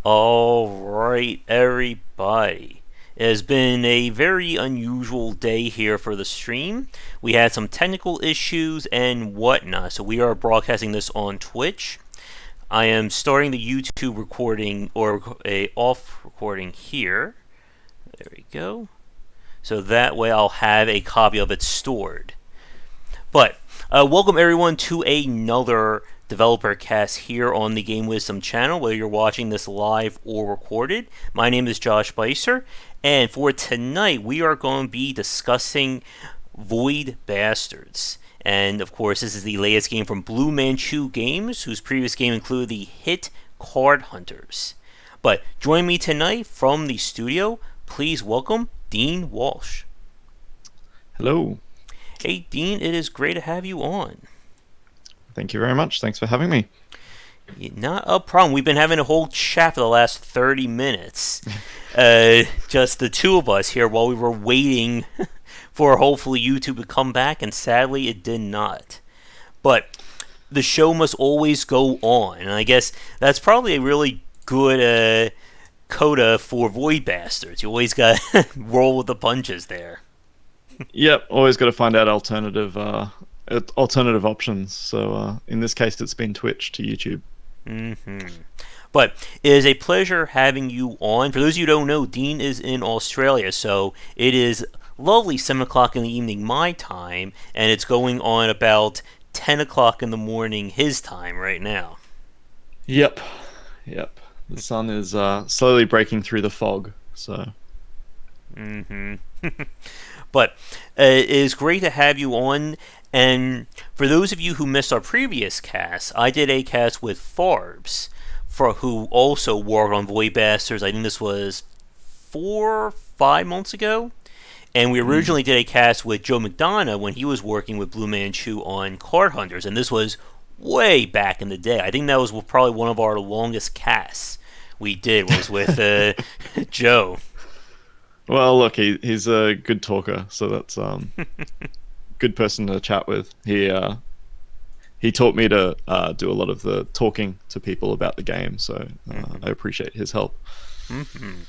All right, everybody. It has been a very unusual day here for the stream. We had some technical issues and whatnot, so we are broadcasting this on Twitch. I am starting the YouTube recording or a off recording here. There we go. So that way I'll have a copy of it stored. But welcome everyone to another developer cast here on the Game Wisdom channel, whether you're watching this live or recorded. My name is Josh Bycer, and for tonight we are going to be discussing Void Bastards. And of course, this is the latest game from Blue Manchu Games, whose previous game included the hit Card Hunters. But join me tonight from the studio. Please welcome Dean Walsh. Hello. Hey, Dean, it is great to have you on. Thank you very much. Thanks for having me. Not a problem. We've been having a whole chat for the last 30 minutes. Just the two of us here while we were waiting for hopefully YouTube to come back, and sadly it did not. But the show must always go on, and I guess that's probably a really good coda for Void Bastards. You always got to roll with the punches there. Yep, always got to find out alternative options. So in this case, it's been Twitch to YouTube. Mm-hmm. But it is a pleasure having you on. For those of you who don't know, Dean is in Australia, so it is lovely 7 o'clock in the evening my time, and it's going on about 10 o'clock in the morning his time right now. Yep, yep. The sun is slowly breaking through the fog. So. Mm-hmm. But it is great to have you on. And for those of you who missed our previous cast, I did a cast with Farbs, for who also worked on Void Bastards. I think this was 4 or 5 months ago. And we originally did a cast with Joe McDonough when he was working with Blue Manchu on Card Hunters, and this was way back in the day. I think that was probably one of our longest casts we did was with Joe. Well, look, he's a good talker, so that's good person to chat with. He taught me to do a lot of the talking to people about the game, so I appreciate his help. Mm-hmm.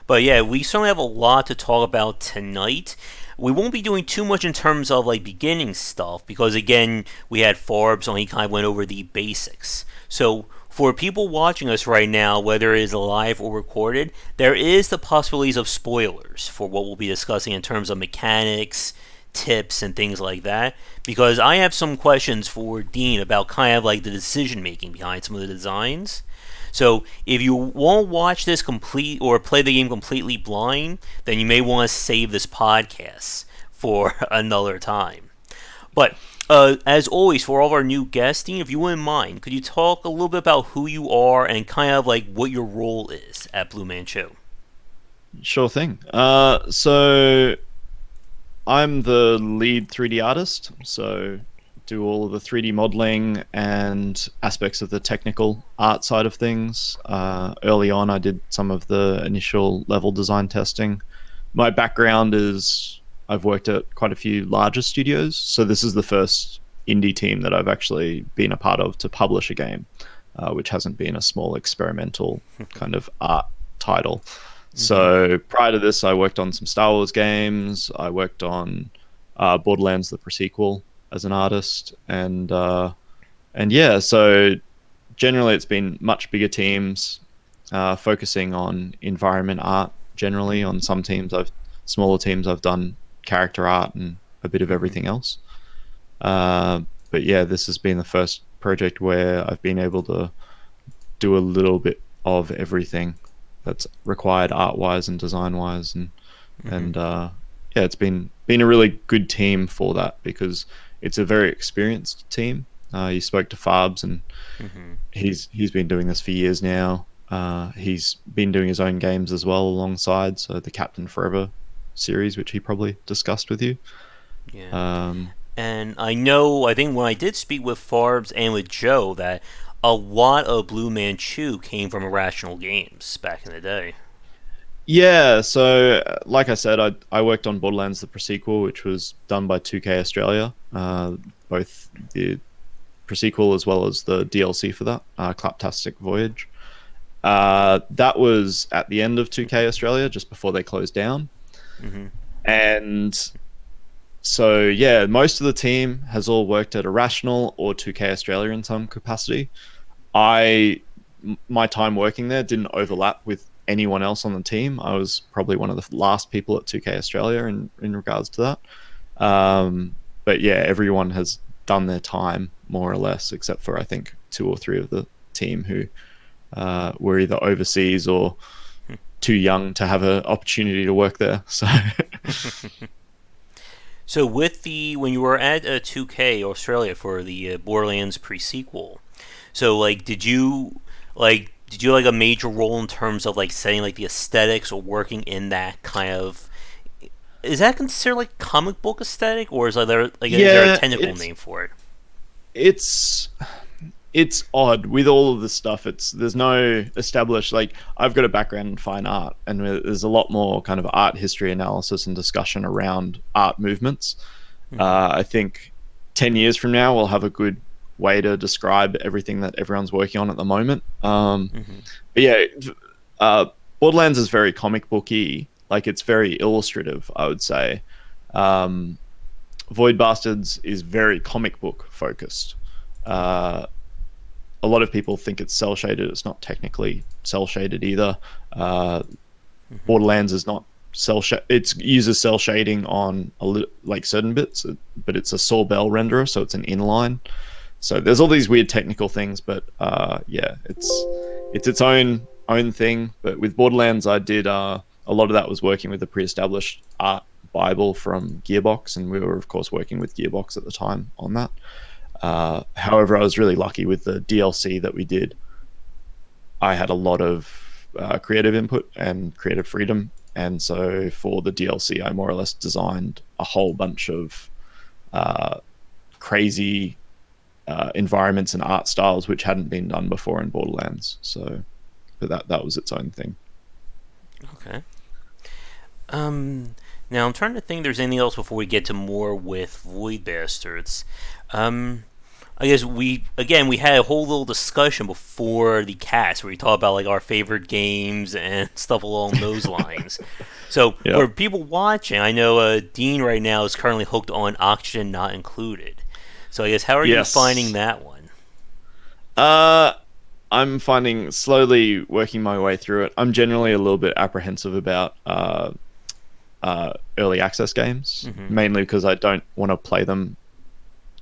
But yeah, we certainly have a lot to talk about tonight. We won't be doing too much in terms of like beginning stuff because again, we had Forbes and he kind of went over the basics. So for people watching us right now, whether it is live or recorded, there is the possibilities of spoilers for what we'll be discussing in terms of mechanics, tips, and things like that. Because I have some questions for Dean about kind of like the decision making behind some of the designs. So if you won't watch this complete or play the game completely blind, then you may want to save this podcast for another time. But as always, for all of our new guests, Dean, if you wouldn't mind, could you talk a little bit about who you are and kind of like what your role is at Blue Manchu? Sure thing. So I'm the lead 3D artist, so do all of the 3D modeling and aspects of the technical art side of things. Early on, I did some of the initial level design testing. My background is I've worked at quite a few larger studios, so this is the first indie team that I've actually been a part of to publish a game, which hasn't been a small experimental kind of art title. So prior to this, I worked on some Star Wars games. I worked on Borderlands, the prequel, as an artist, and yeah. So generally, it's been much bigger teams, focusing on environment art. Generally, on some teams, smaller teams, I've done character art and a bit of everything else. But yeah, this has been the first project where I've been able to do a little bit of everything that's required art-wise and design-wise, and yeah, it's been a really good team for that because it's a very experienced team. You spoke to Farbs, and he's been doing this for years now. He's been doing his own games as well alongside, so the Captain Forever series, which he probably discussed with you. Yeah. And I think when I did speak with Farbs and with Joe, that a lot of Blue Manchu came from Irrational Games back in the day. Yeah, so like I said, I worked on Borderlands the prequel, which was done by 2K Australia, both the prequel as well as the DLC for that, Claptastic Voyage. That was at the end of 2K Australia, just before they closed down. Hmm. And so, yeah, most of the team has all worked at Irrational or 2K Australia in some capacity. My time working there didn't overlap with anyone else on the team. I was probably one of the last people at 2K Australia in regards to that. But yeah, everyone has done their time more or less, except for I think two or three of the team who were either overseas or too young to have an opportunity to work there. So So with the when you were at 2K Australia for the Borderlands pre-sequel, so like did you like a major role in terms of like setting like the aesthetics or working in that kind of, is that considered like comic book aesthetic, or is there a yeah, technical name for it? it's it's odd with all of this stuff. There's no established, like, I've got a background in fine art, and there's a lot more kind of art history analysis and discussion around art movements. Hmm. I think 10 years from now we'll have a good way to describe everything that everyone's working on at the moment. Hmm. But yeah, uh, Borderlands is very comic booky, like it's very illustrative, I would say. um, Void Bastards is very comic book focused. uh, a lot of people think it's cell shaded. It's not technically cell shaded either. Uh, Hmm. Borderlands is not it uses cell shading on like certain bits, but it's a Sorbel renderer, so it's an inline. So there's all these weird technical things, but yeah, it's its own thing. But with Borderlands, I did a lot of that was working with the pre-established art Bible from Gearbox, and we were of course working with Gearbox at the time on that. However, I was really lucky with the DLC that we did. I had a lot of creative input and creative freedom, and so for the DLC, I more or less designed a whole bunch of uh, crazy environments and art styles which hadn't been done before in Borderlands. So, but that was its own thing. Okay. Um. Now I'm trying to think. If there's anything else before we get to more with Void Bastards. Um. I guess we had a whole little discussion before the cast where we talked about like our favorite games and stuff along those lines. So Yeah. for people watching, I know Dean right now is currently hooked on Oxygen Not Included. So I guess how are you finding Yes. that one? Uh, I'm finding slowly working my way through it. I'm generally a little bit apprehensive about early access games, Hmm. mainly because I don't want to play them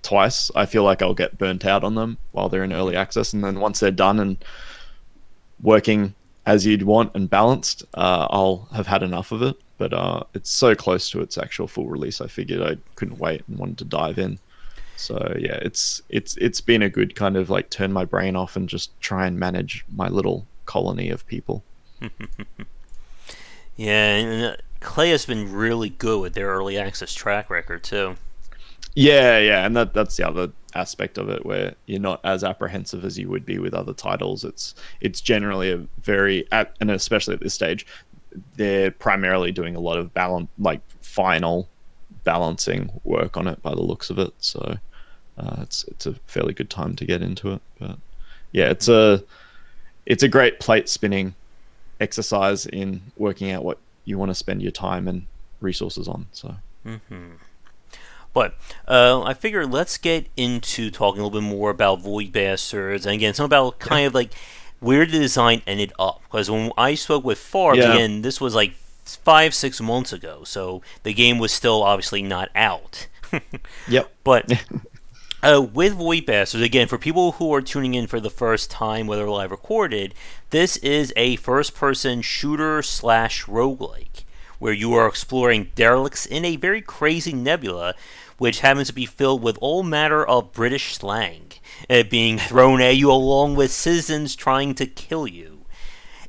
twice. I feel like I'll get burnt out on them while they're in early Hmm. access, and then once they're done and working as you'd want and balanced, I'll have had enough of it. But it's so close to its actual full release, I figured I couldn't wait and wanted to dive in. So yeah, it's been a good kind of like turn my brain off and just try and manage my little colony of people. Yeah, and Clay has been really good with their early access track record too. Yeah, yeah, and that's the other aspect of it where you're not as apprehensive as you would be with other titles. It's generally a very and especially at this stage, they're primarily doing a lot of balance, like final balancing work on it by the looks of it. So it's a fairly good time to get into it. But yeah, Hmm. it's a great plate spinning exercise in working out what you want to spend your time and resources on. So Hmm. But I figure let's get into talking a little bit more about Void Bastards, and again, some about yeah, kind of like where the design ended up. Because when I spoke with Farbs, yeah, again, this was like 5, 6 months ago, so the game was still obviously not out. yep, But with Void Bastards, again, for people who are tuning in for the first time, whether live recorded, this is a first person shooter slash roguelike, where you are exploring derelicts in a very crazy nebula, which happens to be filled with all manner of British slang, being thrown at you along with citizens trying to kill you.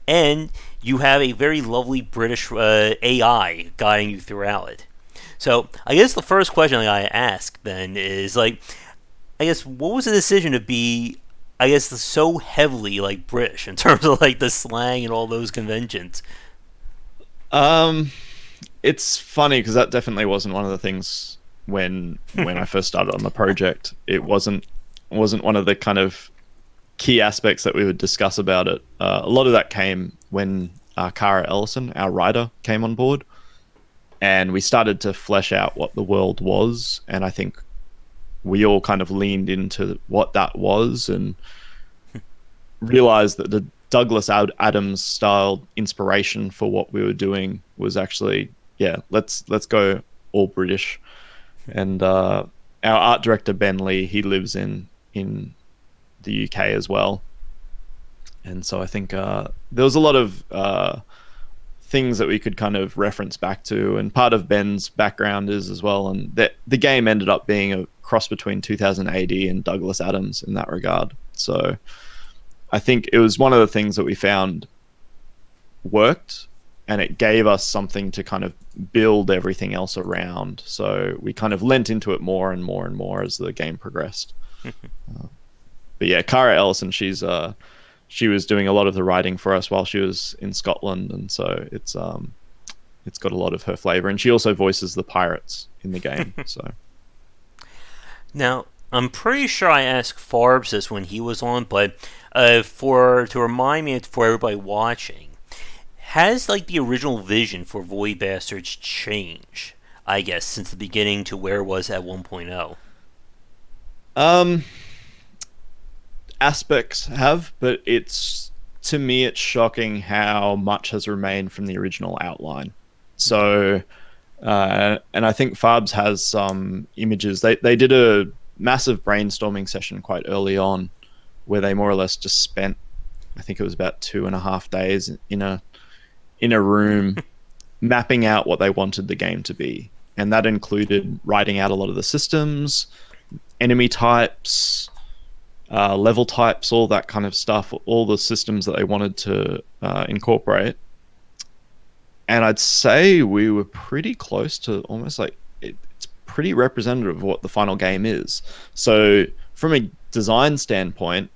And you have a very lovely British AI guiding you throughout it. So, I guess the first question I ask then is like, I guess what was the decision to be, I guess, so heavily like British in terms of like the slang and all those conventions? um, it's funny because that definitely wasn't one of the things when I first started on the project. It wasn't one of the kind of key aspects that we would discuss about it, a lot of that came when Cara Ellison, our writer, came on board, and we started to flesh out what the world was. And I think we all kind of leaned into what that was and realized that the Douglas Adams style inspiration for what we were doing was actually, yeah, let's go all British. And our art director Ben Lee, he lives in the UK as well, and so I think there was a lot of things that we could kind of reference back to, and part of Ben's background is as well, and the game ended up being a cross between 2000 AD and Douglas Adams in that regard. So I think it was one of the things that we found worked, and it gave us something to kind of build everything else around. So we kind of lent into it more and more and more as the game progressed. But yeah, Cara Ellison, she was doing a lot of the writing for us while she was in Scotland, and so it's got a lot of her flavor, and she also voices the pirates in the game. So Now, I'm pretty sure I asked Farbs this when he was on, but to remind me for everybody watching, has like the original vision for Void Bastards changed? I guess since the beginning to where it was at 1.0. Aspects have, but to me it's shocking how much has remained from the original outline. So and I think Farbs has some images. They did a massive brainstorming session quite early on where they more or less just spent, I think it was about 2.5 days in a room mapping out what they wanted the game to be, and that included writing out a lot of the systems, enemy types, level types, all that kind of stuff, all the systems that they wanted to incorporate. And I'd say we were pretty close to almost like it's pretty representative of what the final game is. So from a design standpoint,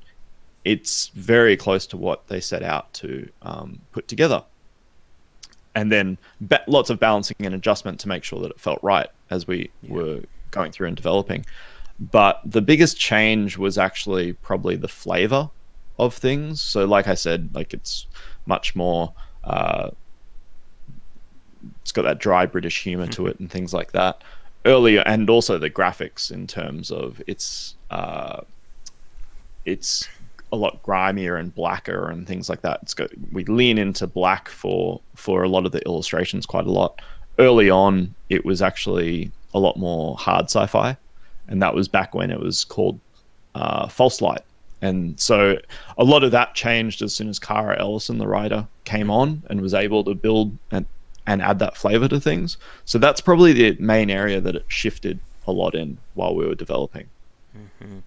it's very close to what they set out to put together. And then lots of balancing and adjustment to make sure that it felt right as we were going through and developing. But the biggest change was actually probably the flavor of things. So like I said, like it's much more, it's got that dry British humor to it and things like that earlier. And also the graphics in terms of it's a lot grimier and blacker and things like that. We lean into black for a lot of the illustrations quite a lot. Early on, it was actually a lot more hard sci-fi. And that was back when it was called False Light. And so a lot of that changed as soon as Cara Ellison, the writer, came on and was able to build and add that flavor to things. So that's probably the main area that it shifted a lot in while we were developing. Mm-hmm.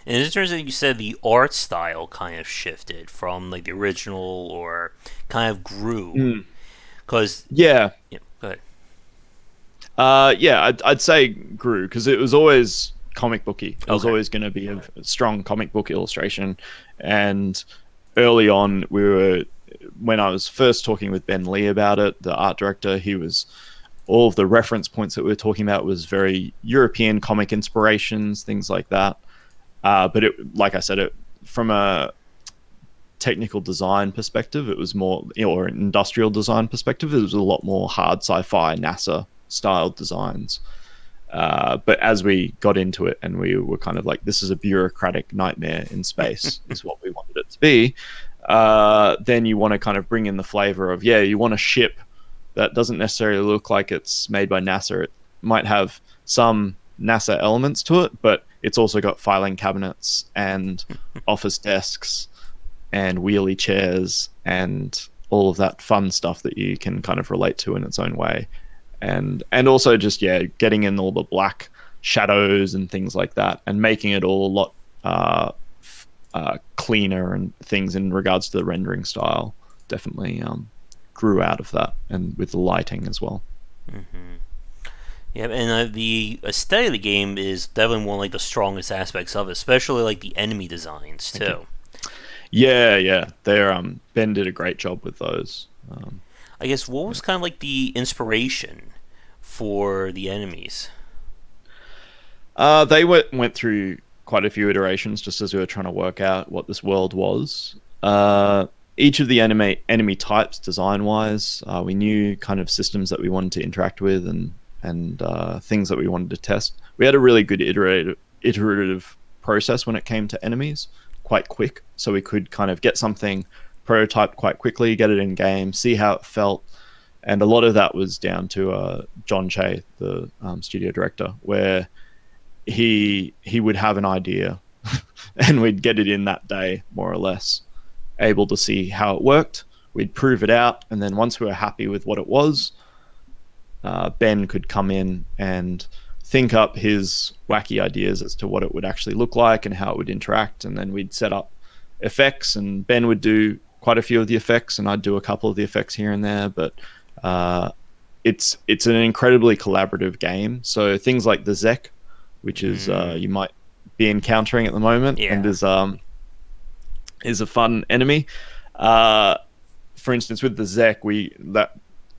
And in terms of, you said the art style kind of shifted from like the original, or kind of grew. Because yeah, go ahead. I'd say grew because it was always comic booky. It was always going to be a strong comic book illustration. And early on, when I was first talking with Ben Lee about it, the art director, all of the reference points that we were talking about was very European comic inspirations, things like that. But like I said, from a technical design perspective, it was more, or an industrial design perspective, it was a lot more hard sci-fi NASA styled designs. But as we got into it and we were kind of like, this is a bureaucratic nightmare in space is what we wanted it to be, then you want to kind of bring in the flavor of, you want a ship that doesn't necessarily look like it's made by NASA. It might have some NASA elements to it, but it's also got filing cabinets and office desks and wheelie chairs and all of that fun stuff that you can kind of relate to in its own way. And also just, getting in all the black shadows and things like that and making it all a lot cleaner and things in regards to the rendering style definitely grew out of that, and with the lighting as well. Mm-hmm. Yeah, and the aesthetic of the game is definitely one of like the strongest aspects of it, especially like the enemy designs too. Yeah. Ben did a great job with those. I guess what was kind of like the inspiration for the enemies? They went through quite a few iterations just as we were trying to work out what this world was. Each of the enemy types, design-wise, we knew kind of systems that we wanted to interact with and things that we wanted to test. We had a really good iterative process when it came to enemies, quite quick, so we could kind of get something prototyped quite quickly, get it in game, see how it felt, and a lot of that was down to John Che, the studio director, where he would have an idea and we'd get it in that day, more or less, able to see how it worked. We'd prove it out, and then once we were happy with what it was, Ben could come in and think up his wacky ideas as to what it would actually look like and how it would interact, and then we'd set up effects, and Ben would do quite a few of the effects and I'd do a couple of the effects here and there, but it's an incredibly collaborative game. So things like the Zek, which is you might be encountering at the moment, and is a fun enemy. For instance, with the Zek,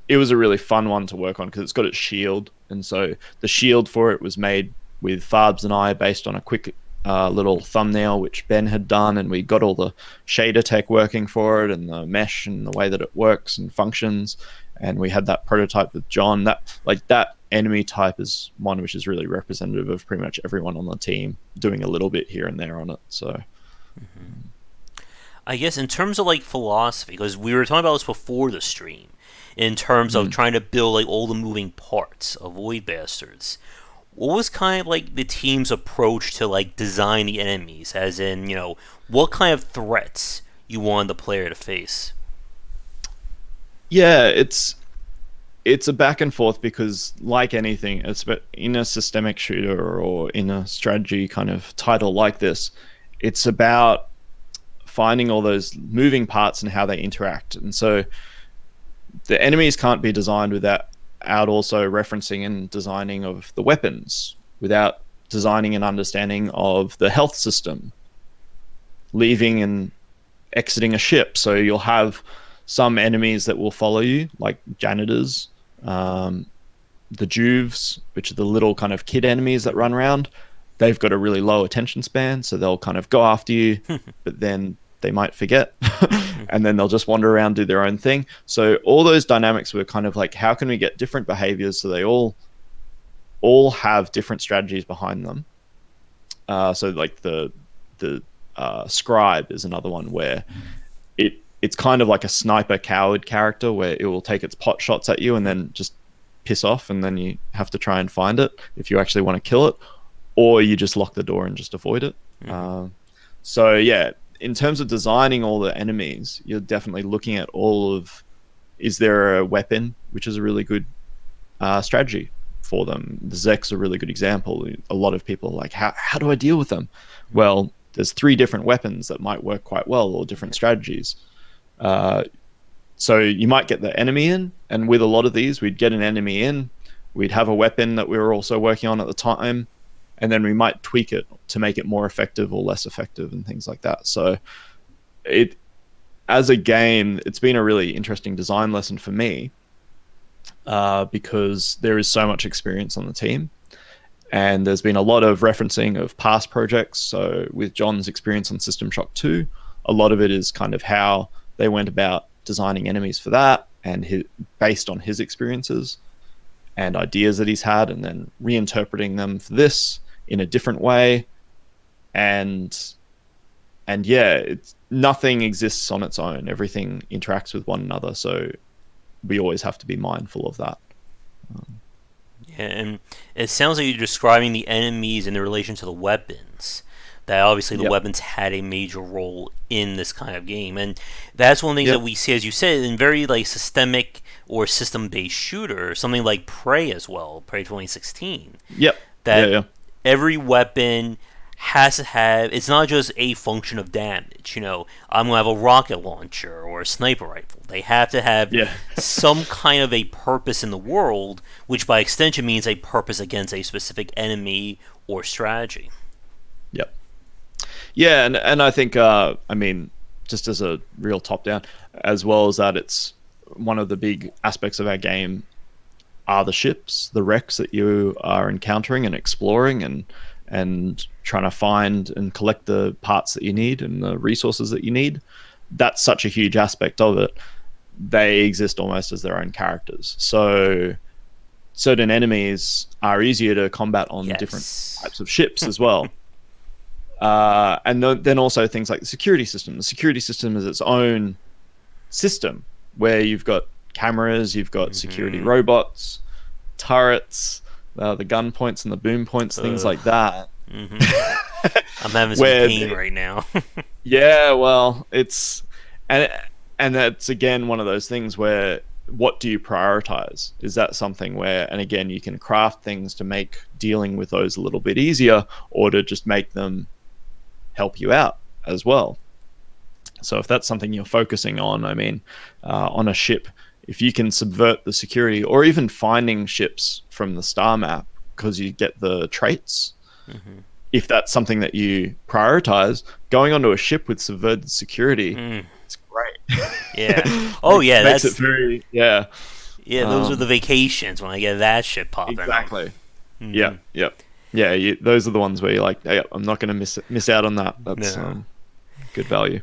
it was a really fun one to work on because it's got its shield, and so the shield for it was made with Farbs and I based on a quick little thumbnail which Ben had done, and we got all the shader tech working for it and the mesh and the way that it works and functions, and we had that prototype with John. That enemy type is one which is really representative of pretty much everyone on the team doing a little bit here and there on it. So I guess in terms of like philosophy, because we were talking about this before the stream, in terms of trying to build like all the moving parts of Void Bastards, what was kind of like the team's approach to like design the enemies, as in, what kind of threats you wanted the player to face? Yeah, it's a back and forth because, like anything, it's in a systemic shooter or in a strategy kind of title like this, it's about finding all those moving parts and how they interact. And so the enemies can't be designed without also referencing and designing of the weapons, without designing and understanding of the health system, leaving and exiting a ship. So you'll have some enemies that will follow you, like janitors, the Juves, which are the little kind of kid enemies that run around. They've got a really low attention span, so they'll kind of go after you, but then they might forget, and then they'll just wander around, do their own thing. So all those dynamics were kind of like, how can we get different behaviors so they all have different strategies behind them? So like the scribe is another one where it's kind of like a sniper coward character where it will take its pot shots at you and then just piss off, and then you have to try and find it if you actually want to kill it, or you just lock the door and just avoid it. So yeah, in terms of designing all the enemies, you're definitely looking at is there a weapon, which is a really good strategy for them. The Zek's a really good example. A lot of people are like, how do I deal with them? Well, there's 3 different weapons that might work quite well, or different strategies. So you might get the enemy in, and with a lot of these, we'd get an enemy in, we'd have a weapon that we were also working on at the time, and then we might tweak it to make it more effective or less effective and things like that. So as a game, it's been a really interesting design lesson for me, because there is so much experience on the team, and there's been a lot of referencing of past projects. So with John's experience on System Shock 2, a lot of it is kind of how they went about designing enemies for that, and based on his experiences and ideas that he's had, and then reinterpreting them for this in a different way. And yeah, nothing exists on its own. Everything interacts with one another. So we always have to be mindful of that. Yeah, and it sounds like you're describing the enemies in relation to the weapons. That obviously the weapons had a major role in this kind of game, and that's one of the things that we see, as you said, in very like systemic or system-based shooter, something like Prey as well, Prey 2016. That every weapon has to have, it's not just a function of damage. I'm gonna have a rocket launcher or a sniper rifle. They have to have some kind of a purpose in the world, which by extension means a purpose against a specific enemy or strategy. Yeah, and I think, I mean, just as a real top-down, as well as that, it's one of the big aspects of our game are the ships, the wrecks that you are encountering and exploring, and and trying to find and collect the parts that you need and the resources that you need. That's such a huge aspect of it. They exist almost as their own characters. So certain enemies are easier to combat on different types of ships as well. And then also things like the security system. The security system is its own system where you've got cameras, you've got security robots, turrets, the gun points and the boom points, things like that. I'm having some pain right now. Yeah, well, and that's again one of those things where what do you prioritize? Is that something where, and again, you can craft things to make dealing with those a little bit easier, or to just make them help you out as well. So if that's something you're focusing on, I mean, on a ship, if you can subvert the security, or even finding ships from the star map because you get the traits, if that's something that you prioritize, going onto a ship with subverted security, it's great. Yeah. Oh yeah, makes it very Yeah, those are the vacations when I get that shit popping. Exactly. Yeah. Those are the ones where you're like, hey, I'm not going to miss out on that. That's good value.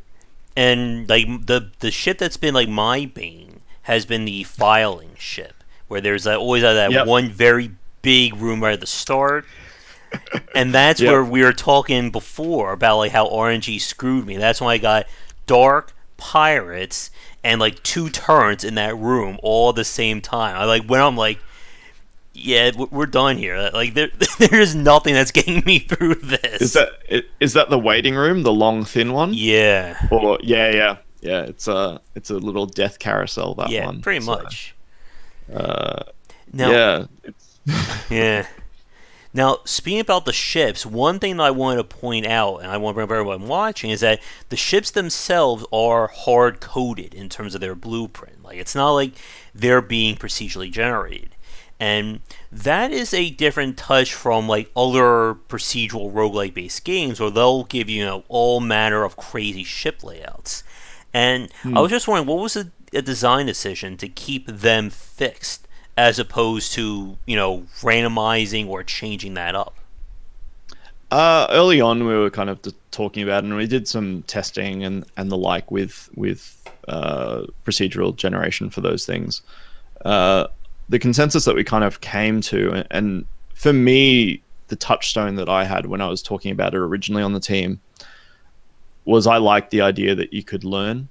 And like the ship that's been like my bane has been the filing ship, where there's always that one very big room right at the start. And that's where we were talking before about like how RNG screwed me. That's why I got Dark, Pirates, and like 2 turrets in that room all at the same time. I'm like, yeah, we're done here. Like there's nothing that's getting me through this. Is that the waiting room, the long thin one? Yeah. Or yeah. It's a little death carousel, that one. Yeah, pretty much. Yeah. Yeah. Now, speaking about the ships, one thing that I wanted to point out, and I want to bring up everyone watching, is that the ships themselves are hard-coded in terms of their blueprint. Like, it's not like they're being procedurally generated. And that is a different touch from, like, other procedural roguelike-based games where they'll give you, all manner of crazy ship layouts. And I was just wondering, what was a design decision to keep them fixed, as opposed to, randomizing or changing that up? Early on, we were kind of talking about, and we did some testing and the like with procedural generation for those things. The consensus that we kind of came to, and for me, the touchstone that I had when I was talking about it originally on the team, was I liked the idea that you could learn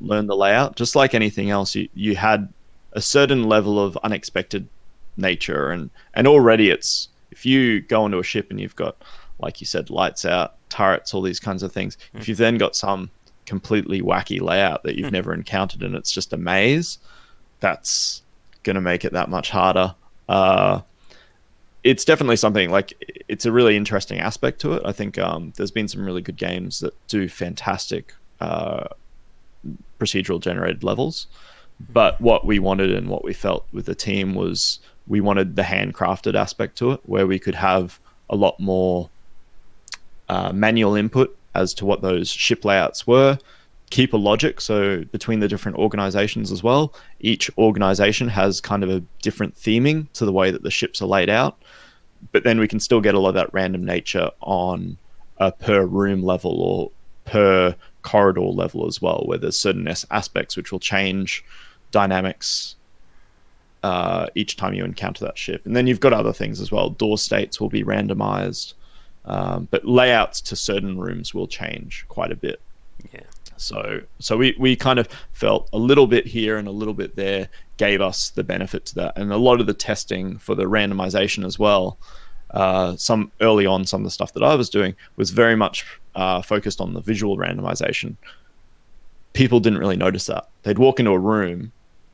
the layout. Just like anything else, you had a certain level of unexpected nature, and already it's, if you go onto a ship and you've got, like you said, lights out, turrets, all these kinds of things, if you've then got some completely wacky layout that you've never encountered and it's just a maze, that's going to make it that much harder. It's definitely something, like, it's a really interesting aspect to it. I think there's been some really good games that do fantastic procedural generated levels. But what we wanted and what we felt with the team was we wanted the handcrafted aspect to it, where we could have a lot more manual input as to what those ship layouts were, keep a logic. So between the different organizations as well, each organization has kind of a different theming to the way that the ships are laid out. But then we can still get a lot of that random nature on a per room level or per corridor level as well, where there's certain aspects which will change dynamics each time you encounter that ship. And then you've got other things as well. Door states will be randomized, but layouts to certain rooms will change quite a bit. Yeah. So we kind of felt a little bit here and a little bit there gave us the benefit to that. And a lot of the testing for the randomization as well, some early on, some of the stuff that I was doing was very much focused on the visual randomization. People didn't really notice that. They'd walk into a room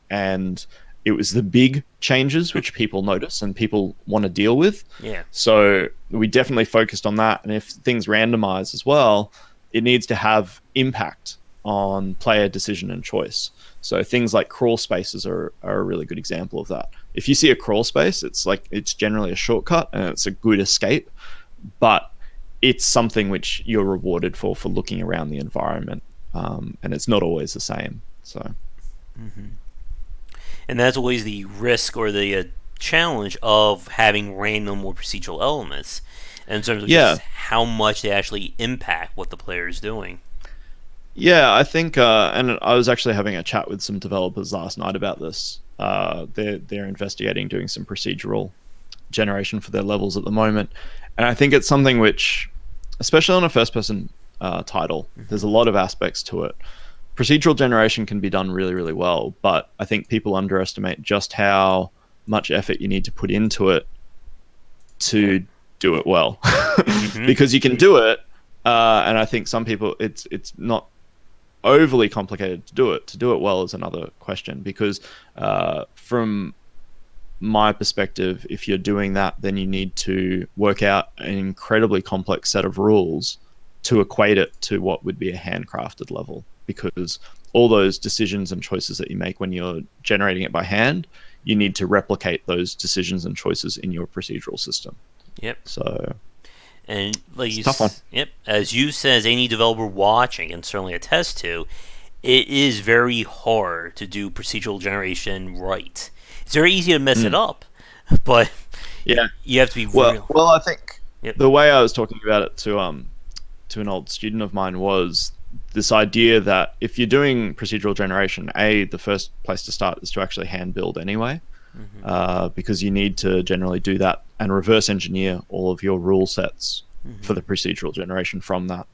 and it was the big changes which people notice and people want to deal with. Yeah. So we definitely focused on that. And if things randomize as well, it needs to have impact on player decision and choice. So things like crawl spaces are a really good example of that. If you see a crawl space, it's generally a shortcut and it's a good escape, but it's something which you're rewarded for looking around the environment, and it's not always the same. So, and that's always the risk or the challenge of having random or procedural elements. in terms of Yeah, just how much they actually impact what the player is doing. yeah, I think, and I was actually having a chat with some developers last night about this. They're investigating doing some procedural generation for their levels at the moment, and I think it's something which, especially on a first-person title, there's a lot of aspects to it. Procedural generation can be done really, really well, but I think people underestimate just how much effort you need to put into it to do it well, Mm-hmm. because you can do it, and I think some people it's not overly complicated to do it. To do it well is another question, because from my perspective, if you're doing that, then you need to work out an incredibly complex set of rules to equate it to what would be a handcrafted level, because all those decisions and choices that you make when you're generating it by hand, you need to replicate those decisions and choices in your procedural system. Yep. So And like it's a tough one. yep, as you said, as any developer watching and certainly attest to, it is very hard to do procedural generation right. It's very easy to mess it Mm. up, but Yeah. you have to be Well, real. well, I think Yep. the way I was talking about it to an old student of mine was this idea that if you're doing procedural generation, the first place to start is to actually hand build anyway, Mm-hmm. because you need to generally do that and reverse engineer all of your rule sets for Mm-hmm. the procedural generation from that.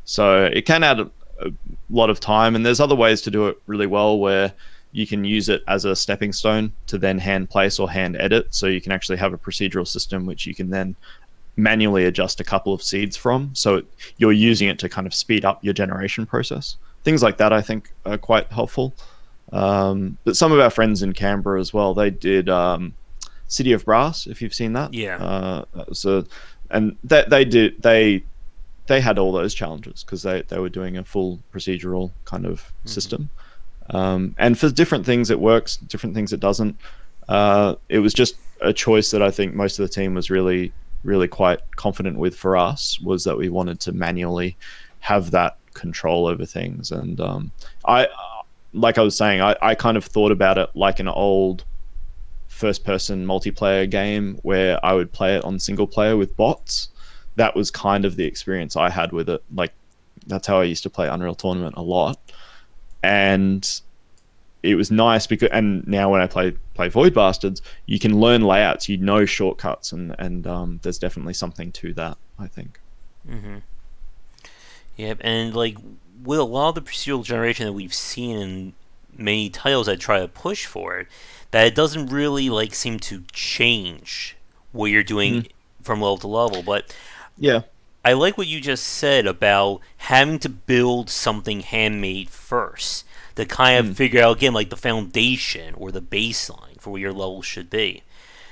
So it can add a lot of time, and there's other ways to do it really well where you can use it as a stepping stone to then hand place or hand edit. So you can actually have a procedural system which you can then manually adjust a couple of seeds from. So you're using it to kind of speed up your generation process. Things like that, I think, are quite helpful. But some of our friends in Canberra as well, they did City of Brass, if you've seen that. Yeah. So, and they had all those challenges because they were doing a full procedural kind of system. And for different things it works, different things it doesn't. It was just a choice that I think most of the team was really, really quite confident with. For us, was that we wanted to manually have that control over things. And I, like I was saying, I kind of thought about it like an old first person multiplayer game where I would play it on single player with bots. That was kind of the experience I had with it. Like, that's how I used to play Unreal Tournament a lot. And it was nice because, and now when I play Void Bastards, you can learn layouts, you know shortcuts, and there's definitely something to that, I think. Mm-hmm. Yep. And like with a lot of the procedural generation that we've seen in many titles that try to push for it, that it doesn't really like seem to change what you're doing Mm. from level to level. But Yeah. I like what you just said about having to build something handmade first to kind of Mm. figure out again like the foundation or the baseline for what your level should be.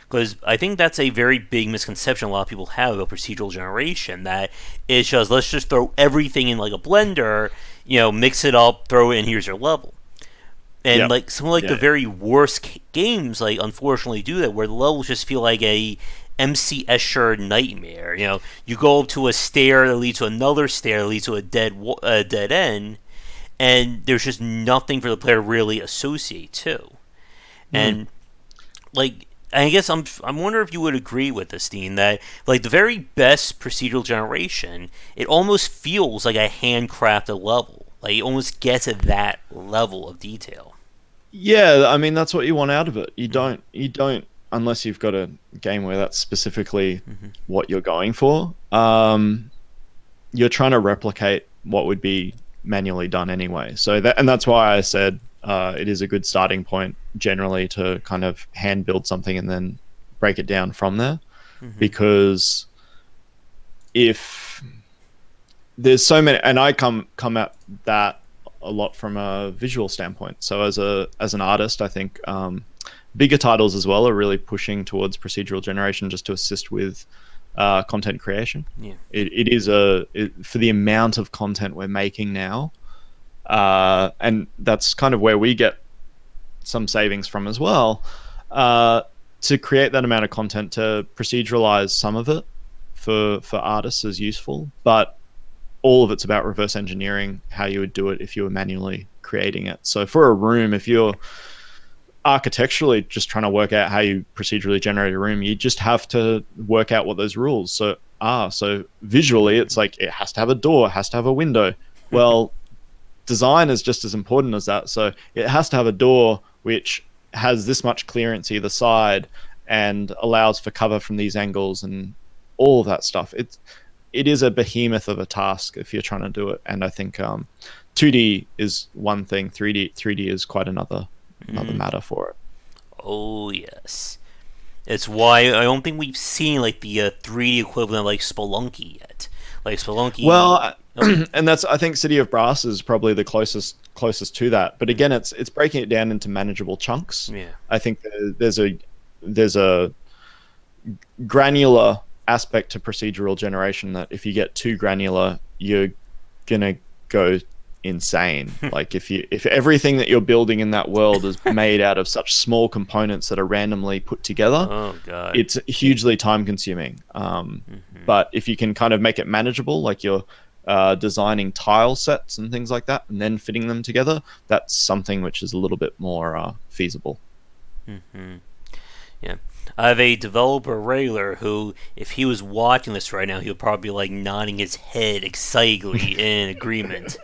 Because I think that's a very big misconception a lot of people have about procedural generation. That it's just let's just throw everything in like a blender, mix it up, throw it, and here's your level. And Yeah. like some of like the Yeah. very worst games, like unfortunately do that, where the levels just feel like a MC Escher nightmare. You go up to a stair that leads to another stair that leads to a dead end, and there's just nothing for the player to really associate to. Mm. And like I guess I'm wondering if you would agree with this, Dean, that like the very best procedural generation, it almost feels like a handcrafted level. Like it almost gets at that level of detail. Yeah, I mean that's what you want out of it. Mm-hmm. You don't unless you've got a game where that's specifically Mm-hmm. what you're going for. You're trying to replicate what would be manually done anyway. So that's why I said it is a good starting point generally to kind of hand build something and then break it down from there. Mm-hmm. Because if there's so many, and I come at that a lot from a visual standpoint. So as an artist, I think bigger titles as well are really pushing towards procedural generation just to assist with content creation. Yeah. It is for the amount of content we're making now, and that's kind of where we get some savings from as well. To create that amount of content, to proceduralize some of it for artists is useful, but all of it's about reverse engineering how you would do it if you were manually creating it. So for a room, if you're architecturally just trying to work out how you procedurally generate a room, you just have to work out what those rules are. So visually, it's like it has to have a door, it has to have a window. Well, design is just as important as that. So it has to have a door which has this much clearance either side and allows for cover from these angles and all of that stuff. It is a behemoth of a task if you're trying to do it. And I think 2D is one thing, 3D is quite another matter for it. Oh yes, it's why I don't think we've seen like the 3D equivalent of like Spelunky yet. Like Spelunky. Well, and that's, I think City of Brass is probably the closest to that. But again, it's breaking it down into manageable chunks. Yeah. I think there's a granular aspect to procedural generation that if you get too granular, you're gonna go insane. Like if everything that you're building in that world is made out of such small components that are randomly put together, oh god, it's hugely time consuming. But if you can kind of make it manageable, like you're designing tile sets and things like that and then fitting them together, that's something which is a little bit more feasible. Yeah. I have a developer regular who, if he was watching this right now, he would probably be like nodding his head excitedly in agreement.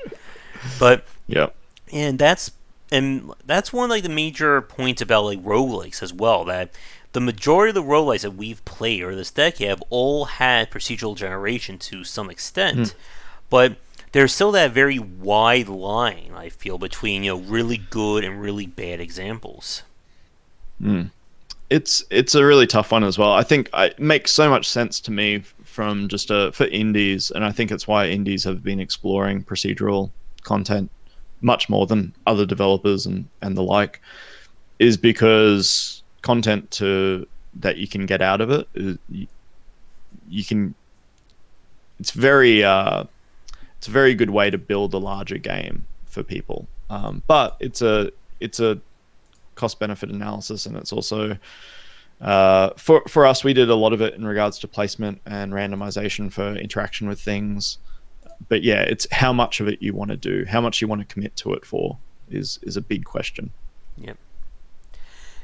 But yeah, and that's one of like the major points about like roguelikes as well, that the majority of the roguelikes that we've played over this decade have all had procedural generation to some extent. But there's still that very wide line, I feel, between really good and really bad examples. It's a really tough one as well. I think it makes so much sense to me from just for indies, and I think it's why indies have been exploring procedural content much more than other developers and the like, is because content that you can get out of it, you can. It's a very good way to build a larger game for people, but it's a cost benefit analysis, and it's also for us, we did a lot of it in regards to placement and randomization for interaction with things. But yeah, it's how much of it you want to do, how much you want to commit to it for is a big question. Yep.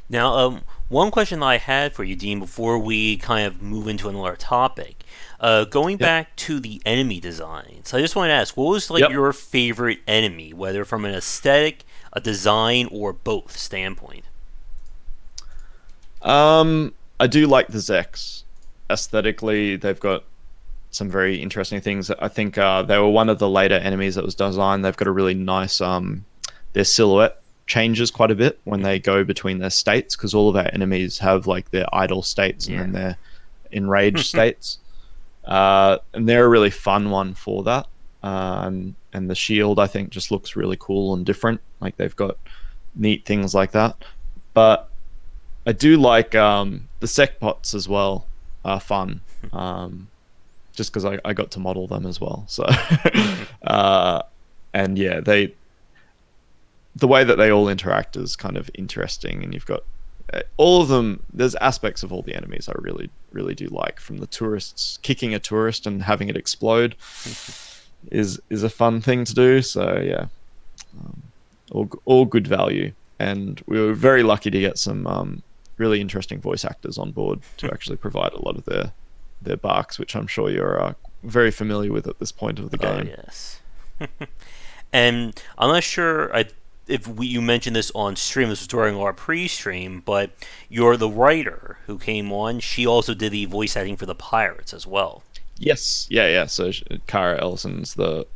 Now, one question I had for you, Dean, before we kind of move into another topic, going back to the enemy designs, I just want to ask, what was like your favorite enemy, whether from an aesthetic, a design, or both standpoint? I do like the Zeks. Aesthetically, they've got some very interesting things. I think they were one of the later enemies that was designed. They've got a really nice their silhouette changes quite a bit when they go between their states, because all of our enemies have like their idle states and then their enraged states, and they're a really fun one for that. And the shield, I think, just looks really cool and different. Like they've got neat things like that. But I do like the sec pots as well. Are fun, just because I got to model them as well. So, and yeah, the way that they all interact is kind of interesting, and you've got all of them. There's aspects of all the enemies I really do like. From the tourists, kicking a tourist and having it explode is a fun thing to do. So yeah, all good value, and we were very lucky to get some really interesting voice actors on board to actually provide a lot of their barks, which I'm sure you're very familiar with at this point of the game. Oh yes. And I'm not sure if you mentioned this on stream. This was during our pre-stream, but you're the writer who came on. She also did the voice acting for the pirates as well. Yes, yeah. So Kara Ellison's the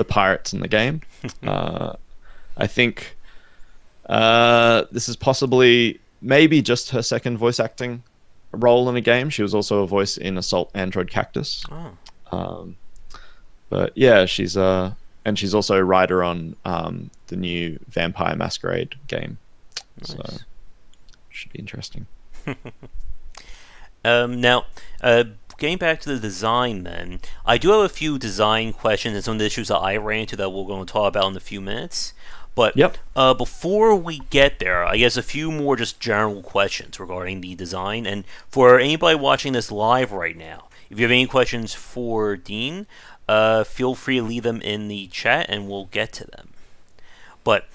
pirates in the game. I think this is possibly maybe just her second voice acting role in a game. She was also a voice in Assault Android Cactus. But yeah, she's also a writer on the new Vampire Masquerade game. Nice. So should be interesting. Now, getting back to the design, then I do have a few design questions and some of the issues that I ran into that we're going to talk about in a few minutes. But before we get there, I guess a few more just general questions regarding the design. And for anybody watching this live right now, if you have any questions for Dean, feel free to leave them in the chat and we'll get to them. But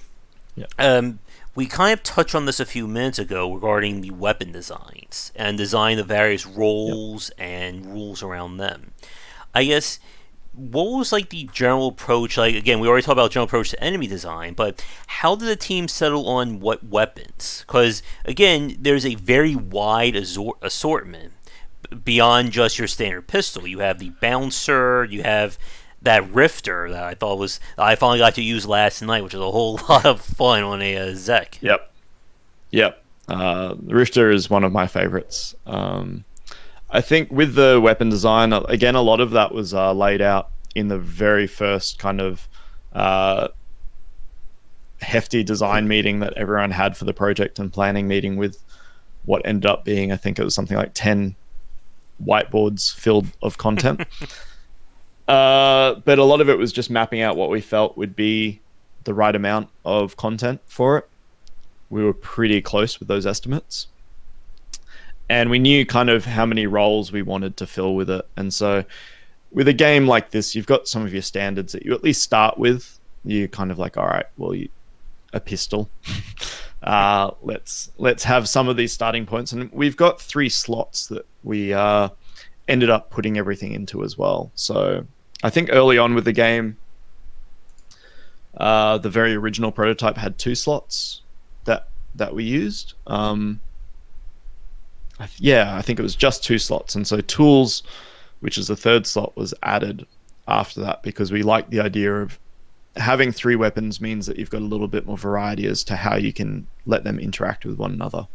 we kind of touched on this a few minutes ago regarding the weapon designs and design the various Yep. roles and rules around them. I guess what was like the general approach? Like again, we already talked about general approach to enemy design, but how did the team settle on what weapons? Because again, there's a very wide assortment beyond just your standard pistol. You have the bouncer, you have that rifter that I finally got to use last night, which was a whole lot of fun on a Zek. Yep. Yep. The Rifter is one of my favorites. I think with the weapon design, again, a lot of that was laid out in the very first kind of uh, hefty design meeting that everyone had for the project and planning meeting with what ended up being, I think it was something like 10 whiteboards filled of content. But a lot of it was just mapping out what we felt would be the right amount of content for it. We were pretty close with those estimates. And we knew kind of how many roles we wanted to fill with it. And so with a game like this, you've got some of your standards that you at least start with. You're kind of like, all right, well, a pistol. Let's have some of these starting points. And we've got 3 slots that we ended up putting everything into as well. So I think early on with the game, the very original prototype had 2 slots that we used. I think it was just 2 slots, and so tools, which is the 3rd slot, was added after that because we liked the idea of having 3 weapons means that you've got a little bit more variety as to how you can let them interact with one another.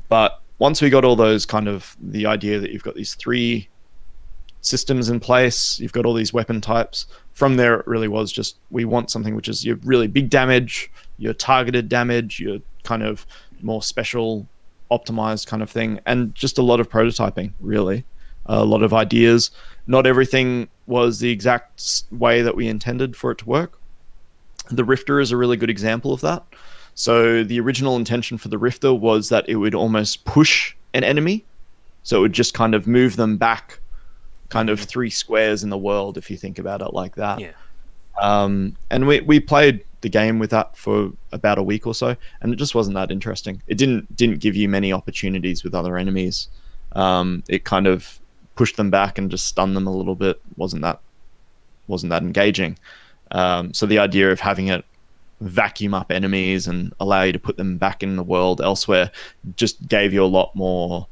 But once we got all those kind of the idea that you've got these 3 systems in place, you've got all these weapon types. From there, it really was just we want something which is your really big damage, your targeted damage, your kind of more special optimized kind of thing, and just a lot of prototyping, really. A lot of ideas. Not everything was the exact way that we intended for it to work. The Rifter is a really good example of that. So the original intention for the Rifter was that it would almost push an enemy. So it would just kind of move them back kind of 3 squares in the world, if you think about it like that. Yeah. And we played the game with that for about a week or so, and it just wasn't that interesting. It didn't give you many opportunities with other enemies. It kind of pushed them back and just stunned them a little bit. Wasn't that engaging. So the idea of having it vacuum up enemies and allow you to put them back in the world elsewhere just gave you a lot more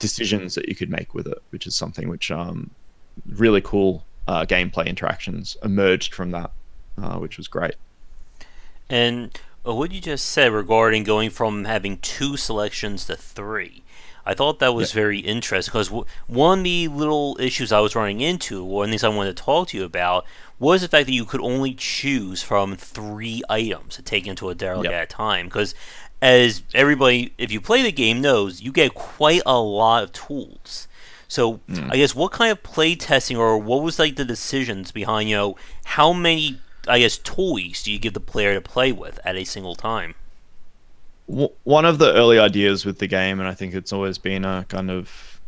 decisions that you could make with it, which is something which really cool gameplay interactions emerged from that, which was great. And what you just said regarding going from having 2 selections to 3, I thought that was very interesting because one of the little issues I was running into, or things I wanted to talk to you about, was the fact that you could only choose from 3 items to take into a derelict at a time. Because as everybody, if you play the game, knows, you get quite a lot of tools. So I guess what kind of play testing or what was like the decisions behind, how many, I guess, toys do you give the player to play with at a single time? One of the early ideas with the game, and I think it's always been a kind of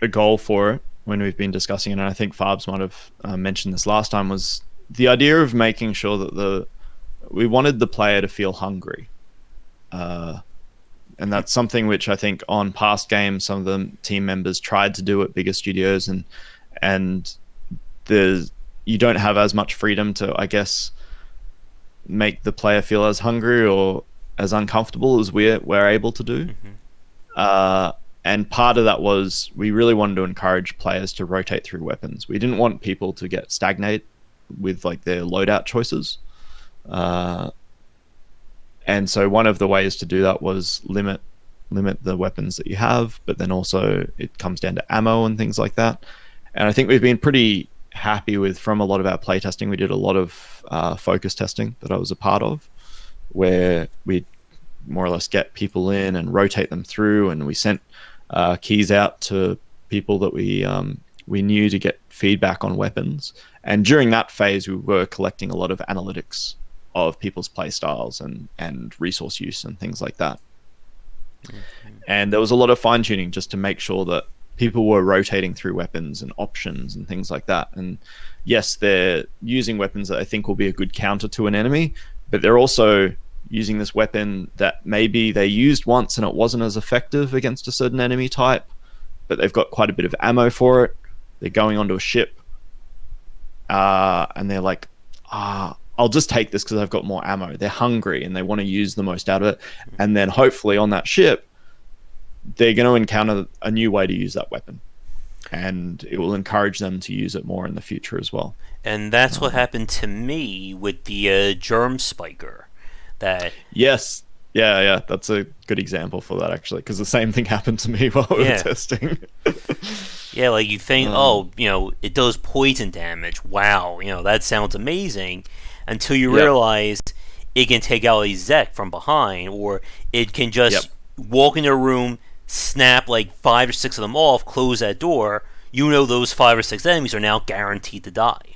a goal for it when we've been discussing it, and I think Farbs might have mentioned this last time, was the idea of making sure that we wanted the player to feel hungry. And that's something which I think on past games, some of the team members tried to do at bigger studios, and you don't have as much freedom to, I guess, make the player feel as hungry or as uncomfortable as we're able to do. And part of that was we really wanted to encourage players to rotate through weapons. We didn't want people to get stagnate with like their loadout choices. And so one of the ways to do that was limit the weapons that you have, but then also it comes down to ammo and things like that. And I think we've been pretty happy with, from a lot of our playtesting, we did a lot of focus testing that I was a part of, where we'd more or less get people in and rotate them through, and we sent keys out to people that we knew to get feedback on weapons. And during that phase, we were collecting a lot of analytics of people's play styles and resource use and things like that. And there was a lot of fine tuning just to make sure that people were rotating through weapons and options and things like that. And yes, they're using weapons that I think will be a good counter to an enemy, but they're also using this weapon that maybe they used once and it wasn't as effective against a certain enemy type, but they've got quite a bit of ammo for it. They're going onto a ship, and they're like, I'll just take this because I've got more ammo. They're hungry and they want to use the most out of it. And then hopefully on that ship, they're going to encounter a new way to use that weapon. And it will encourage them to use it more in the future as well. And that's what happened to me with the germ spiker. That Yes. Yeah. That's a good example for that, actually, because the same thing happened to me while we were testing. Yeah, like you think, it does poison damage. Wow, that sounds amazing. Until you realize it can take out a Zek from behind, or it can just walk into a room, snap like 5 or 6 of them off, close that door. Those 5 or 6 enemies are now guaranteed to die.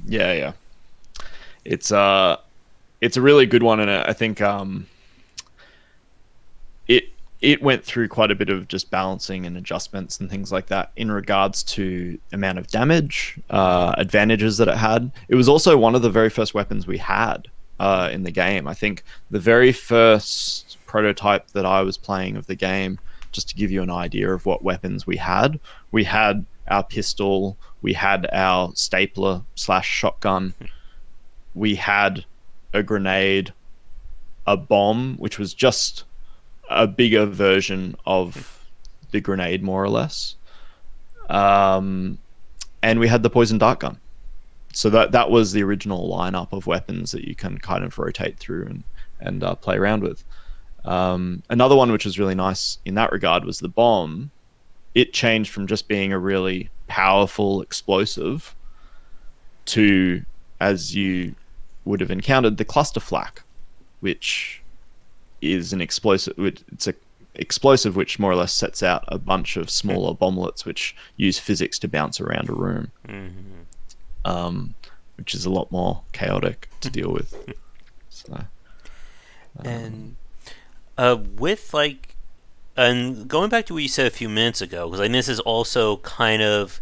Yeah. It's a really good one, and I think it went through quite a bit of just balancing and adjustments and things like that in regards to amount of damage, advantages that it had. It was also one of the very first weapons we had in the game. I think the very first prototype that I was playing of the game, just to give you an idea of what weapons we had our pistol, we had our stapler / shotgun, we had a grenade, a bomb, which was just a bigger version of the grenade, more or less, and we had the poison dart gun. So that was the original lineup of weapons that you can kind of rotate through and play around with. Another one which was really nice in that regard was the bomb. It changed from just being a really powerful explosive to, as you would have encountered, the cluster flak, which is an explosive. It's an explosive which more or less sets out a bunch of smaller bomblets which use physics to bounce around a room, which is a lot more chaotic to deal with. So, and with and going back to what you said a few minutes ago, because this is also kind of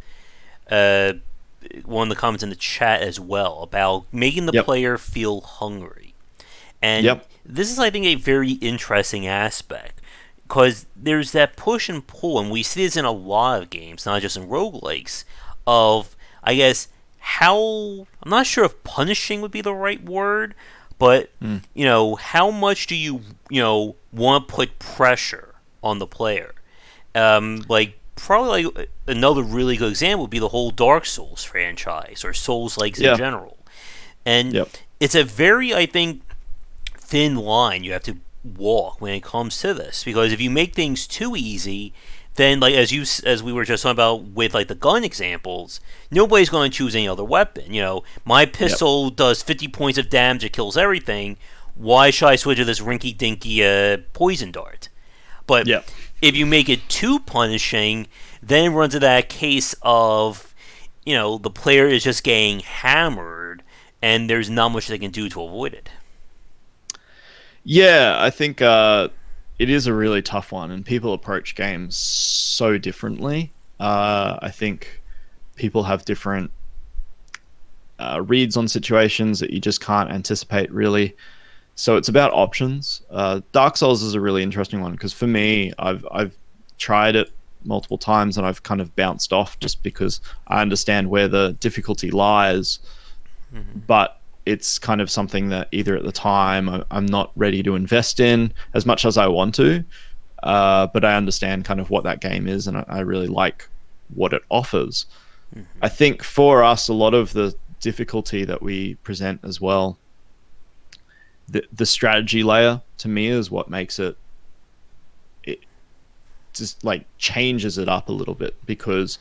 one of the comments in the chat as well about making the player feel hungry. And this is, I think, a very interesting aspect, because there's that push and pull, and we see this in a lot of games, not just in roguelikes, of, I guess, I'm not sure if punishing would be the right word, but, how much do you, want to put pressure on the player? Probably another really good example would be the whole Dark Souls franchise, or Souls-likes in general. And it's a very, I think, thin line you have to walk when it comes to this, because if you make things too easy, then as we were just talking about with the gun examples, nobody's going to choose any other weapon. My pistol does 50 points of damage, it kills everything. Why should I switch to this rinky dinky poison dart? But if you make it too punishing, then it runs into that case of the player is just getting hammered and there's not much they can do to avoid it. Yeah, I think it is a really tough one, and people approach games so differently. I think people have different reads on situations that you just can't anticipate, really. So it's about options. Dark Souls is a really interesting one, because for me, I've tried it multiple times and I've kind of bounced off just because I understand where the difficulty lies, but it's kind of something that either at the time I'm not ready to invest in as much as I want to, but I understand kind of what that game is, and I really like what it offers. I think for us, a lot of the difficulty that we present as well, the strategy layer to me is what makes it just changes it up a little bit, because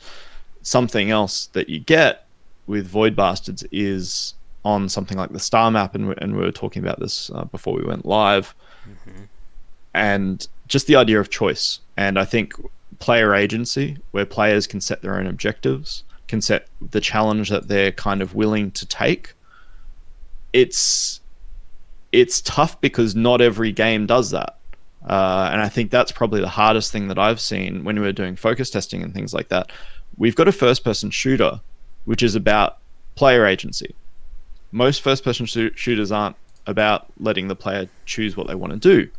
something else that you get with Void Bastards is on something like the star map, and we were talking about this before we went live, and just the idea of choice. And I think player agency, where players can set their own objectives, can set the challenge that they're kind of willing to take. It's tough because not every game does that. And I think that's probably the hardest thing that I've seen when we were doing focus testing and things like that. We've got a first-person shooter, which is about player agency. Most first-person shooters aren't about letting the player choose what they want to do.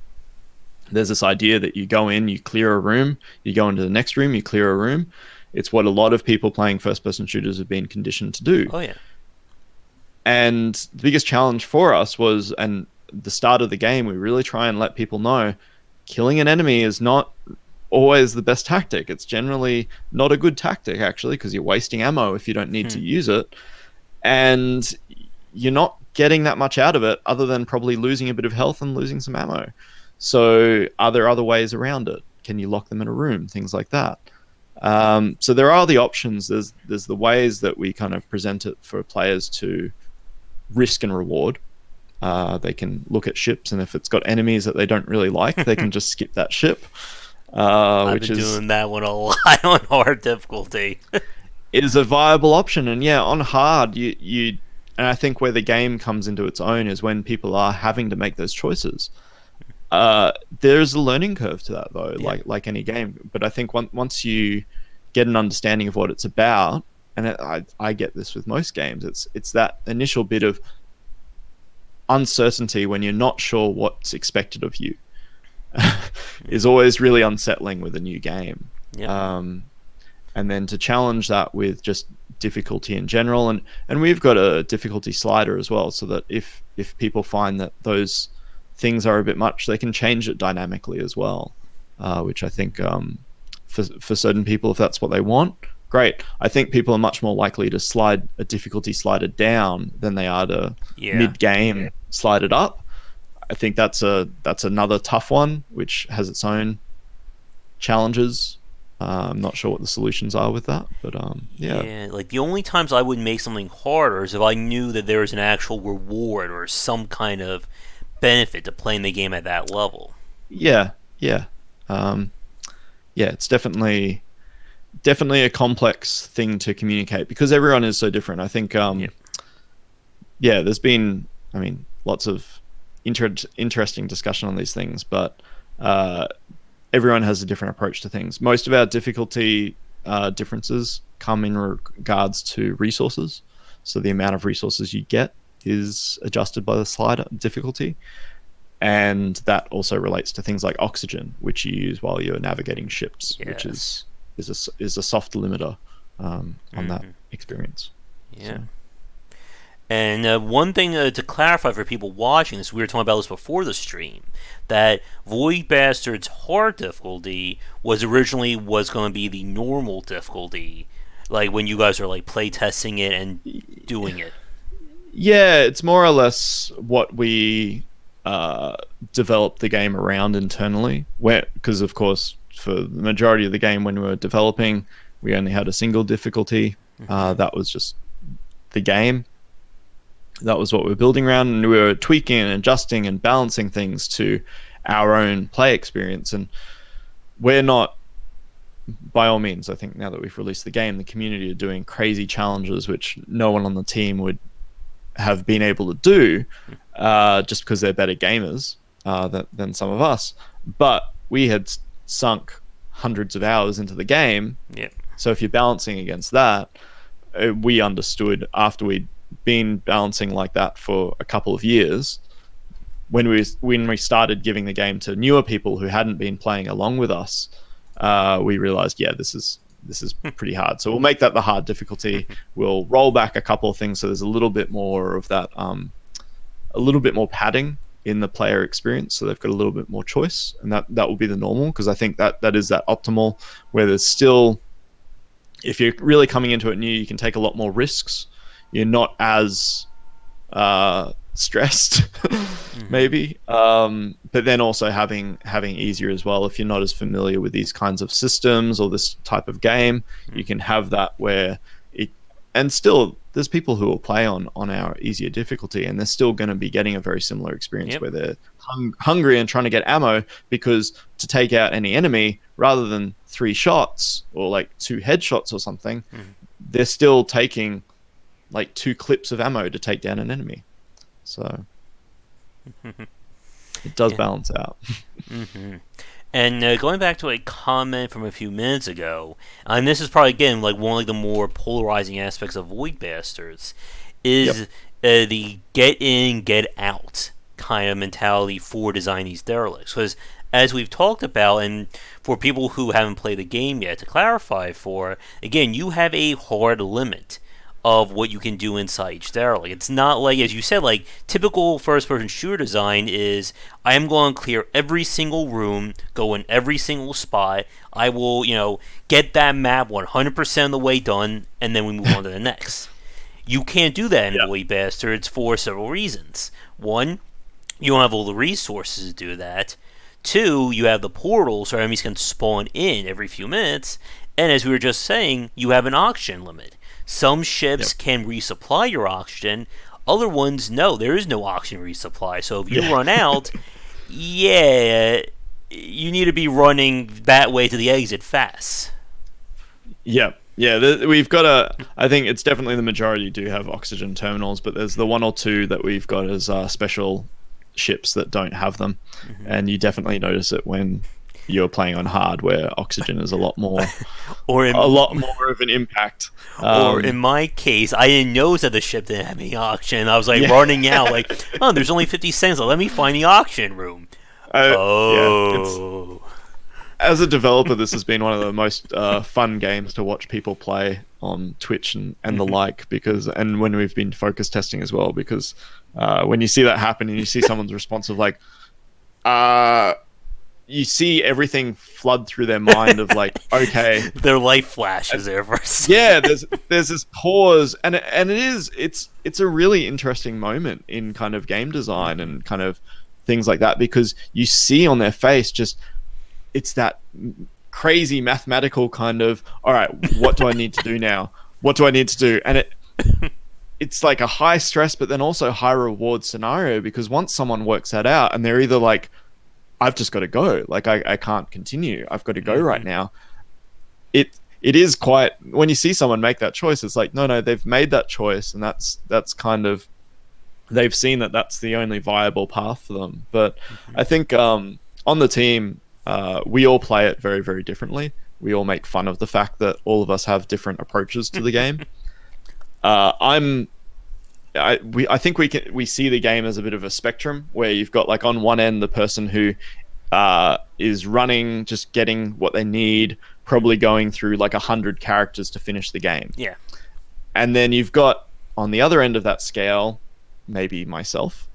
There's this idea that you go in, you clear a room, you go into the next room, you clear a room. It's what a lot of people playing first-person shooters have been conditioned to do. Oh yeah. And the biggest challenge for us was, and the start of the game, we really try and let people know killing an enemy is not always the best tactic. It's generally not a good tactic, actually, because you're wasting ammo if you don't need to use it. And you're not getting that much out of it other than probably losing a bit of health and losing some ammo. So are there other ways around it? Can you lock them in a room? Things like that. So there are the options. There's the ways that we kind of present it for players to risk and reward. They can look at ships, and if it's got enemies that they don't really like, they can just skip that ship. I've been doing that one a lot on hard difficulty. Is a viable option. And yeah, on hard, you and I think where the game comes into its own is when people are having to make those choices. There's a learning curve to that, though, Yeah. like any game. But I think once you get an understanding of what it's about, and I get this with most games, it's that initial bit of uncertainty when you're not sure what's expected of you is always really unsettling with a new game. Yeah. And then to challenge that with just difficulty in general, and we've got a difficulty slider as well, so that if people find that those things are a bit much, they can change it dynamically as well, which I think for certain people, if that's what they want, great. I think people are much more likely to slide a difficulty slider down than they are to mid-game slide it up. I think that's another tough one, which has its own challenges. I'm not sure what the solutions are with that, but Yeah, like the only times I would make something harder is if I knew that there was an actual reward or some kind of benefit to playing the game at that level. Yeah, it's definitely a complex thing to communicate because everyone is so different. I think there's been, lots of interesting discussion on these things, but everyone has a different approach to things. Most of our difficulty differences come in regards to resources. So the amount of resources you get is adjusted by the slider difficulty. And that also relates to things like oxygen, which you use while you're navigating ships, which is a soft limiter on that experience. Yeah. So. And one thing to clarify for people watching this, we were talking about this before the stream, that Void Bastard's hard difficulty was originally going to be the normal difficulty, like when you guys are like playtesting it and doing it. Yeah, it's more or less what we developed the game around internally, because of course for the majority of the game when we were developing, we only had a single difficulty. That was just the game. That was what we were building around, and we were tweaking and adjusting and balancing things to our own play experience. And we're not, by all means, I think now that we've released the game, the community are doing crazy challenges which no one on the team would have been able to do just because they're better gamers than some of us. But we had sunk hundreds of hours into the game. Yeah. So if you're balancing against that, we understood after we'd been balancing like that for a couple of years, when we started giving the game to newer people who hadn't been playing along with us, we realized, this is pretty hard. So we'll make that the hard difficulty. We'll roll back a couple of things so there's a little bit more of that, a little bit more padding in the player experience, so they've got a little bit more choice, and that will be the normal, because I think that is that optimal where there's still, if you're really coming into it new, you can take a lot more risks. You're not as stressed, maybe, but then also having easier as well. If you're not as familiar with these kinds of systems or this type of game, you can have that where and still there's people who will play on our easier difficulty, and they're still going to be getting a very similar experience where they're hungry and trying to get ammo, because to take out any enemy, rather than 3 shots or like 2 headshots or something, they're still taking like 2 clips of ammo to take down an enemy. So it does balance out. And going back to a comment from a few minutes ago, and this is probably again like one of the more polarizing aspects of Void Bastards, is the get in, get out kind of mentality for designing these derelicts. Because as we've talked about, and for people who haven't played the game yet, to clarify for, again, you have a hard limit of what you can do inside each derelict. It's not like, as you said, like typical first-person shooter design is, I am going to clear every single room, go in every single spot. I will, get that map 100% of the way done, and then we move on to the next. You can't do that in Yeah. Bully Bastards for several reasons. One, you don't have all the resources to do that. Two, you have the portals, so enemies can spawn in every few minutes. And as we were just saying, you have an oxygen limit. Some ships Yep. can resupply your oxygen. Other ones, no, there is no oxygen resupply. So if you Yeah. run out, yeah, you need to be running that way to the exit fast. Yeah, yeah. We've got I think it's definitely the majority do have oxygen terminals, but there's the one or two that we've got as special ships that don't have them, and you definitely notice it when you're playing on hard, where oxygen is Or in, a lot more of an impact. or in my case, I didn't know that the ship didn't have any oxygen. I was like Yeah. running out, like, oh, there's only 50 cents. Let me find the oxygen room. Yeah, it's Oh. as a developer, this has been one of the most fun games to watch people play on Twitch and the like, and when we've been focus testing as well, because when you see that happen and you see someone's response of like, you see everything flood through their mind of like, okay, Their life flashes there for a second. yeah, there's this pause, and it's a really interesting moment in kind of game design and kind of things like that, because you see on their face just, it's that crazy mathematical kind of, all right, what do I need to do now? What do I need to do? And it's like a high stress, but then also high reward scenario, because once someone works that out and they're either like, I've just got to go, like I can't continue, I've got to go right now. It is quite, when you see someone make that choice, it's like, no, they've made that choice, and that's kind of, they've seen that that's the only viable path for them. But I think on the team, we all play it very, very differently. We all make fun of the fact that all of us have different approaches to the game. I think we see the game as a bit of a spectrum, where you've got like on one end the person who is running, just getting what they need, probably going through like 100 characters to finish the game. Yeah. And then you've got on the other end of that scale, maybe myself,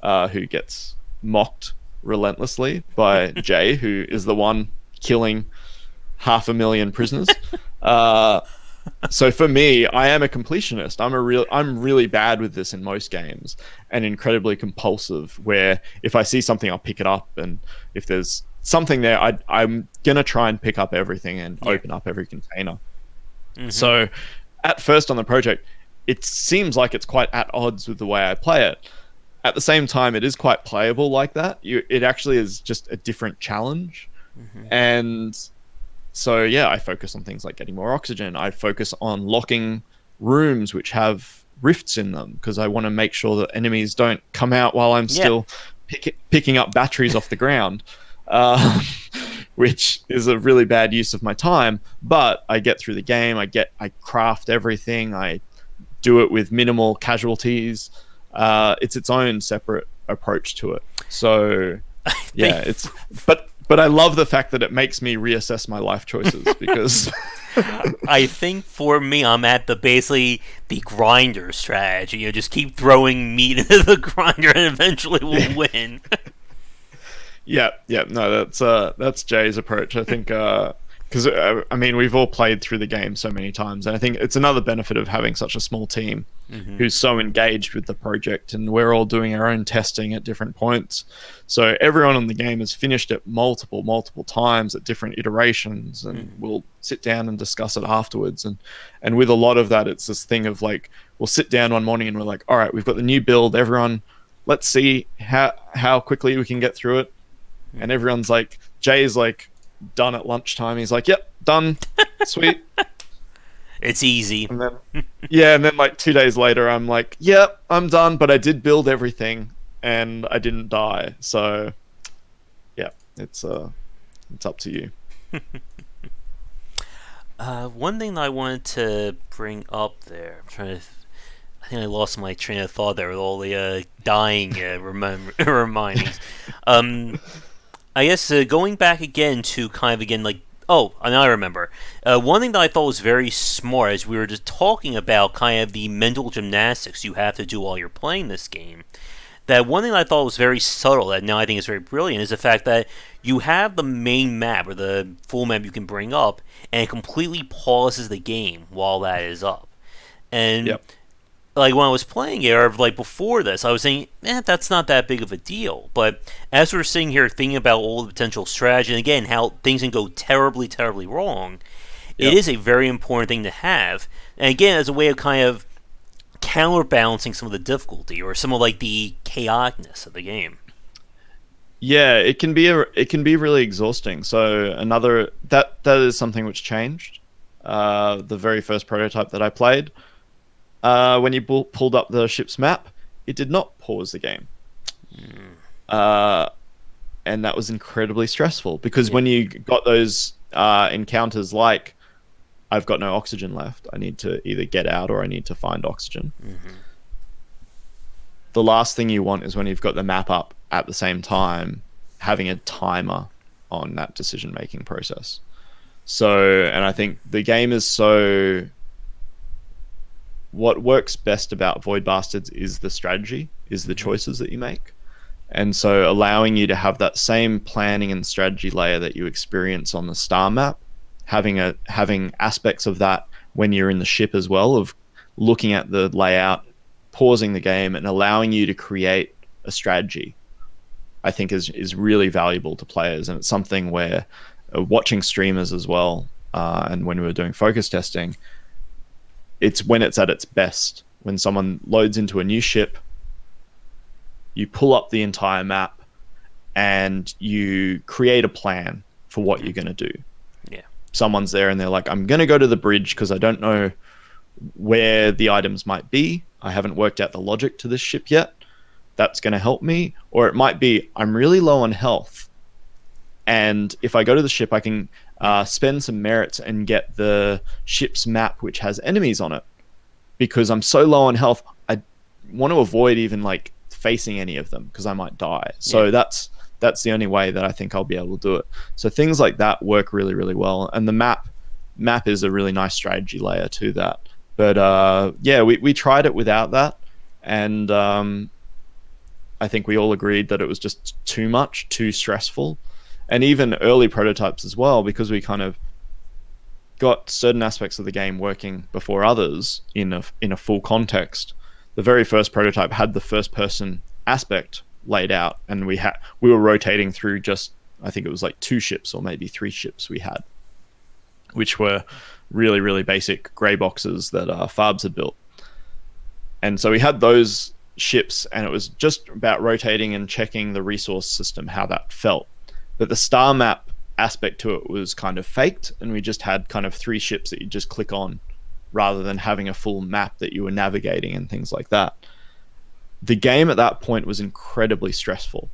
who gets mocked relentlessly by Jay, who is the one killing 500,000 prisoners. So for me, I am a completionist. I'm really bad with this in most games, and incredibly compulsive, where if I see something, I'll pick it up, and if there's something there, I'm gonna try and pick up everything and open up every container. So at first on the project, it seems like it's quite at odds with the way I play it. At the same time, it is quite playable like that. It actually is just a different challenge. And so, yeah, I focus on things like getting more oxygen. I focus on locking rooms which have rifts in them, because I want to make sure that enemies don't come out while I'm still picking up batteries off the ground, which is a really bad use of my time. But I get through the game. I craft everything. I do it with minimal casualties. It's its own separate approach to it. So yeah, but I love the fact that it makes me reassess my life choices, because I think for me, I'm at basically the grinder strategy. Just keep throwing meat into the grinder, and eventually we'll win. yeah, no, that's Jay's approach. I think because I mean, we've all played through the game so many times, and I think it's another benefit of having such a small team who's so engaged with the project, and we're all doing our own testing at different points. So everyone on the game has finished it multiple times at different iterations, and we'll sit down and discuss it afterwards. And with a lot of that, it's this thing of like, we'll sit down one morning and we're like, all right, we've got the new build, everyone, let's see how quickly we can get through it. And everyone's like, Jay's like done at lunchtime. He's like, yep, done, sweet. It's easy. And then like 2 days later, I'm like, yep, I'm done, but I did build everything and I didn't die. So yeah, it's up to you. One thing that I wanted to bring up there, I'm trying to I think I lost my train of thought there with all the dying remindings. Um, I guess going back again to kind of again like and I remember one thing that I thought was very smart as we were just talking about kind of the mental gymnastics you have to do while you're playing this game. That one thing I thought was very subtle that now I think is very brilliant is the fact that you have the main map or the full map you can bring up and it completely pauses the game while that is up. And Yep. like when I was playing it, or like before this, I was saying, that's not that big of a deal. But as we're sitting here thinking about all the potential strategy, and again, how things can go terribly, terribly wrong, it Yep. is a very important thing to have. And again, as a way of kind of counterbalancing some of the difficulty or some of like the chaoticness of the game. Yeah, it can be really exhausting. So another that is something which changed. The very first prototype that I played, when you pulled up the ship's map, it did not pause the game. Uh, and that was incredibly stressful because Yeah. when you got those encounters like, I've got no oxygen left, I need to either get out or I need to find oxygen. Mm-hmm. The last thing you want is when you've got the map up at the same time, having a timer on that decision making process. So, and I think the game is so. What works best about Void Bastards is the strategy, is the choices that you make. And so allowing you to have that same planning and strategy layer that you experience on the star map, having aspects of that when you're in the ship as well, of looking at the layout, pausing the game and allowing you to create a strategy, I think is really valuable to players. And it's something where watching streamers as well, and when we were doing focus testing, it's when it's at its best. When someone loads into a new ship, you pull up the entire map and you create a plan for what you're going to do. Yeah. Someone's there and they're like, I'm going to go to the bridge because I don't know where the items might be. I haven't worked out the logic to this ship yet. That's going to help me. Or it might be, I'm really low on health. And if I go to the ship, I can spend some merits and get the ship's map, which has enemies on it. Because I'm so low on health, I want to avoid even like facing any of them because I might die. So that's the only way that I think I'll be able to do it. So things like that work really, really well. And the map is a really nice strategy layer to that. But yeah, we tried it without that. And I think we all agreed that it was just too much, too stressful. And even early prototypes as well, because we kind of got certain aspects of the game working before others in a full context. The very first prototype had the first person aspect laid out, and we were rotating through just, I think it was like 2 ships or maybe 3 ships we had, which were really, really basic grey boxes that Farbs had built. And so we had those ships, and it was just about rotating and checking the resource system, how that felt. But the star map aspect to it was kind of faked, and we just had kind of 3 ships that you just click on rather than having a full map that you were navigating and things like that. The game at that point was incredibly stressful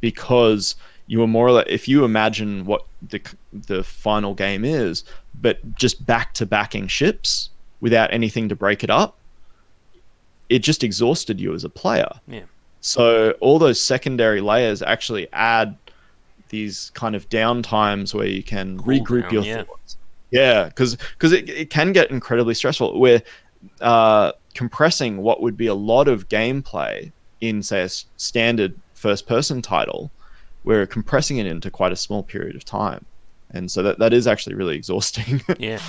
because you were more or less, if you imagine what the final game is, but just back-to-backing ships without anything to break it up, it just exhausted you as a player. Yeah. So all those secondary layers actually add these kind of downtimes where you can regroup your thoughts. Yeah, because it can get incredibly stressful. We're compressing what would be a lot of gameplay in, say, a standard first-person title. We're compressing it into quite a small period of time. And so that is actually really exhausting. Yeah.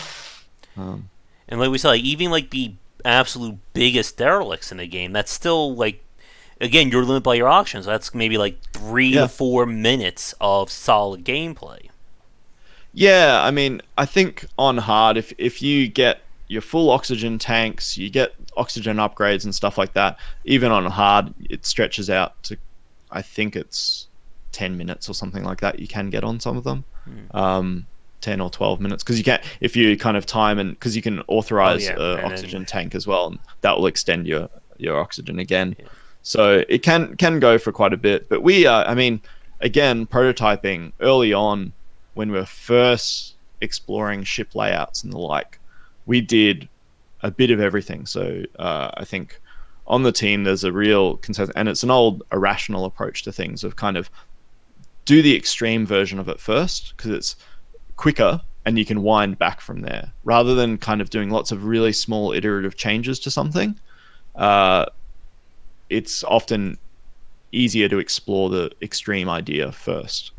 And like we said, like, even like the absolute biggest derelicts in the game, that's still like, again, you're limited by your options. That's maybe like 3 to 4 minutes of solid gameplay. Yeah, I mean, I think on hard, if you get your full oxygen tanks, you get oxygen upgrades and stuff like that, even on hard, it stretches out to, I think it's 10 minutes or something like that you can get on some of them. 10 or 12 minutes, because you can, if you kind of time, and because you can authorize oxygen tank as well, and that will extend your oxygen again. Yeah. So it can go for quite a bit. But we, I mean, again, prototyping early on when we were first exploring ship layouts and the like, we did a bit of everything. So I think on the team there's a real consensus, and it's an old irrational approach to things of kind of do the extreme version of it first because it's quicker and you can wind back from there rather than kind of doing lots of really small iterative changes to something. It's often easier to explore the extreme idea first.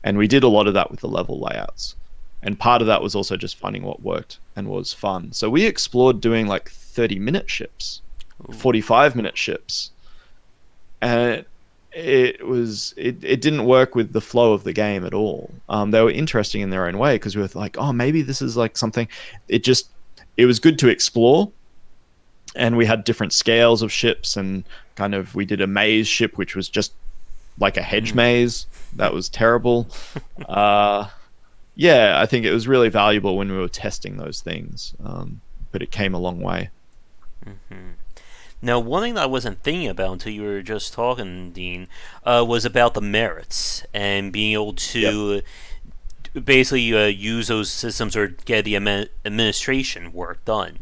And we did a lot of that with the level layouts. And part of that was also just finding what worked and was fun. So we explored doing like 30-minute ships, 45-minute ships. And it didn't work with the flow of the game at all. They were interesting in their own way because we were like, oh, maybe this is like something. It was good to explore. And we had different scales of ships, and kind of we did a maze ship, which was just like a hedge maze. That was terrible. Yeah, I think it was really valuable when we were testing those things, but it came a long way. Now, one thing that I wasn't thinking about until you were just talking, Dean, was about the merits and being able to basically use those systems or get the administration work done.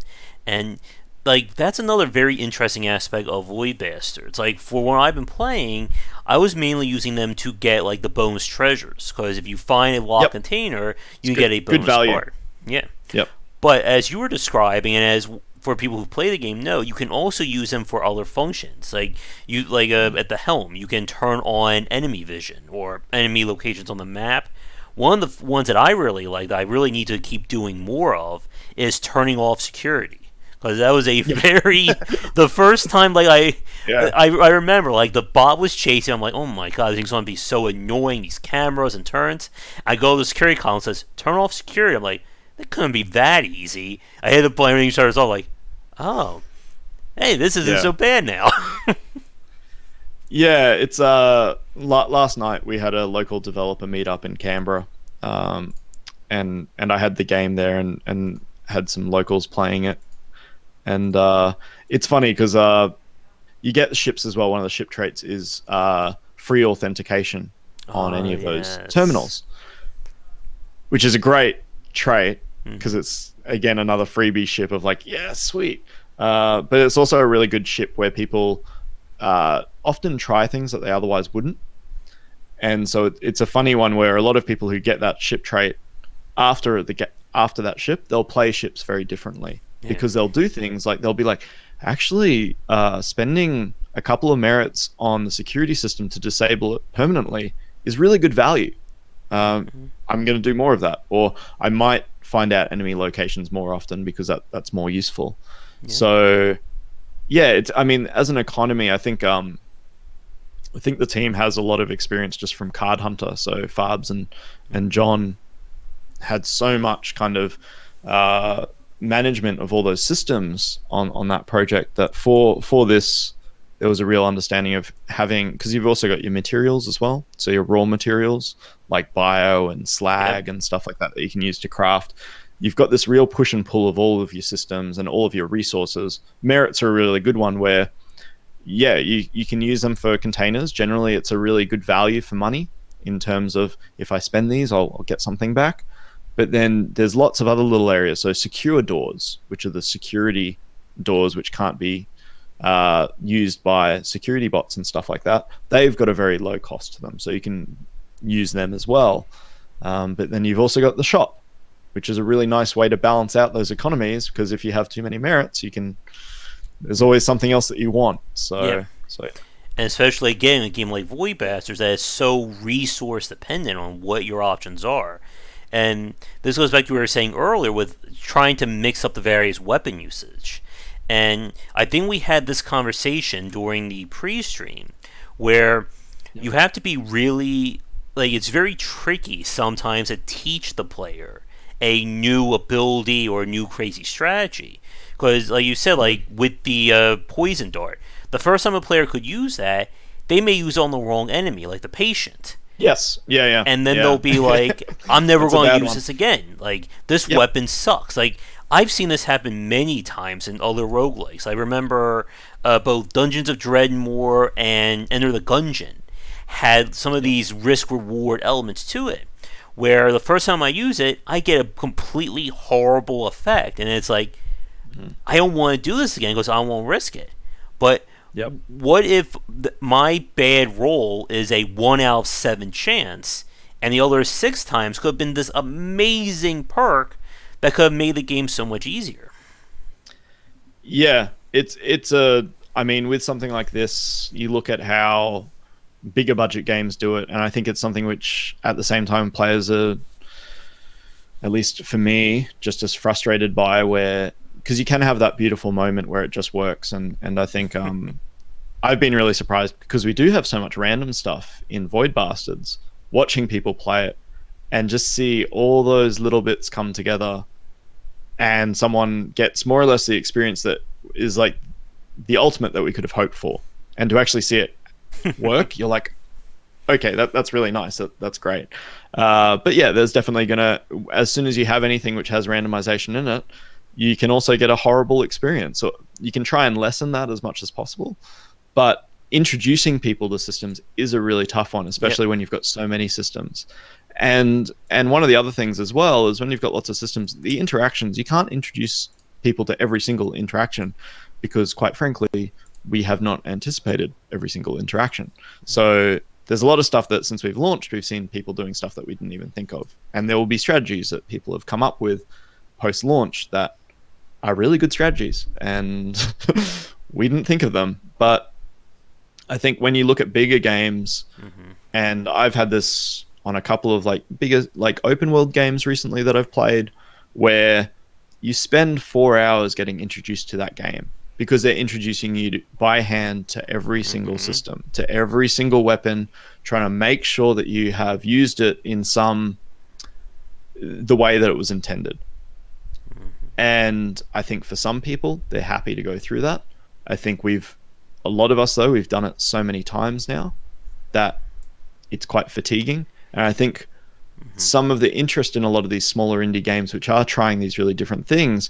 And like that's another very interesting aspect of Void Bastards. Like for when I've been playing, I was mainly using them to get like the bonus treasures because if you find a locked container, you get a bonus part. Yeah. Yep. But as you were describing, and as for people who play the game know, you can also use them for other functions. Like at the helm, you can turn on enemy vision or enemy locations on the map. One of the ones that I really like, that I really need to keep doing more of, is turning off security. Because that was a very the first time I remember like the bot was chasing. I'm like, oh my god, this thing's gonna be so annoying. These cameras and turns. I go to the security column and says turn off security. I'm like, it couldn't be that easy. I hit the point when you started off like, oh, hey, this isn't so bad now. Yeah, it's last night we had a local developer meetup in Canberra, and I had the game there and had some locals playing it. And it's funny because you get the ships as well. One of the ship traits is free authentication on any of those terminals, which is a great trait because it's, again, another freebie ship of like, yeah, sweet. But it's also a really good ship where people often try things that they otherwise wouldn't. And so it's a funny one where a lot of people who get that ship trait after that ship, they'll play ships very differently. Because they'll do things like they'll be like, actually, spending a couple of merits on the security system to disable it permanently is really good value. I'm going to do more of that, or I might find out enemy locations more often because that's more useful. So, I mean, as an economy, I think the team has a lot of experience just from Card Hunter. So Farbs and John had so much kind of management of all those systems on that project that for this there was a real understanding of having, because you've also got your materials as well, so your raw materials like bio and slag and stuff like that you can use to craft. You've got this real push and pull of all of your systems and all of your resources. Merits are a really good one where you can use them for containers. Generally it's a really good value for money in terms of if I spend these I'll get something back. But then there's lots of other little areas. So secure doors, which are the security doors which can't be used by security bots and stuff like that. They've got a very low cost to them, so you can use them as well. But then you've also got the shop, which is a really nice way to balance out those economies, because if you have too many merits, there's always something else that you want. So and especially again, a game like Void Bastards that is so resource dependent on what your options are. And this goes back to what we were saying earlier with trying to mix up the various weapon usage. And I think we had this conversation during the pre-stream where you have to be really, like, it's very tricky sometimes to teach the player a new ability or a new crazy strategy. Because, like you said, like with the poison dart, the first time a player could use that, they may use it on the wrong enemy, like the patient. Yes. Yeah. And then they'll be like, I'm never going to use this again. Like, this weapon sucks. Like, I've seen this happen many times in other roguelikes. I remember both Dungeons of Dreadmore and Enter the Gungeon had some of these risk-reward elements to it, where the first time I use it, I get a completely horrible effect. And it's like, I don't want to do this again because I won't risk it. But Yep. what if my bad roll is a 1 out of 7 chance, and the other 6 times could have been this amazing perk that could have made the game so much easier? Yeah, it's a. I mean, with something like this, you look at how bigger budget games do it, and I think it's something which, at the same time, players are, at least for me, just as frustrated by, where because you can have that beautiful moment where it just works, and I think I've been really surprised because we do have so much random stuff in Void Bastards. Watching people play it and just see all those little bits come together, and someone gets more or less the experience that is like the ultimate that we could have hoped for, and to actually see it work, you're like, okay, that's really nice. That's great. But yeah, there's definitely gonna, as soon as you have anything which has randomization in it, you can also get a horrible experience. So you can try and lessen that as much as possible, but introducing people to systems is a really tough one, especially when you've got so many systems. And one of the other things as well is when you've got lots of systems, the interactions, you can't introduce people to every single interaction because, quite frankly, we have not anticipated every single interaction. So there's a lot of stuff that since we've launched, we've seen people doing stuff that we didn't even think of. And there will be strategies that people have come up with post-launch that are really good strategies, and we didn't think of them. But I think when you look at bigger games, and I've had this on a couple of like bigger like open world games recently that I've played, where you spend 4 hours getting introduced to that game because they're introducing you by hand to every single system, to every single weapon, trying to make sure that you have used it in the way that it was intended. And I think for some people, they're happy to go through that. I think a lot of us though, we've done it so many times now that it's quite fatiguing. And I think some of the interest in a lot of these smaller indie games, which are trying these really different things,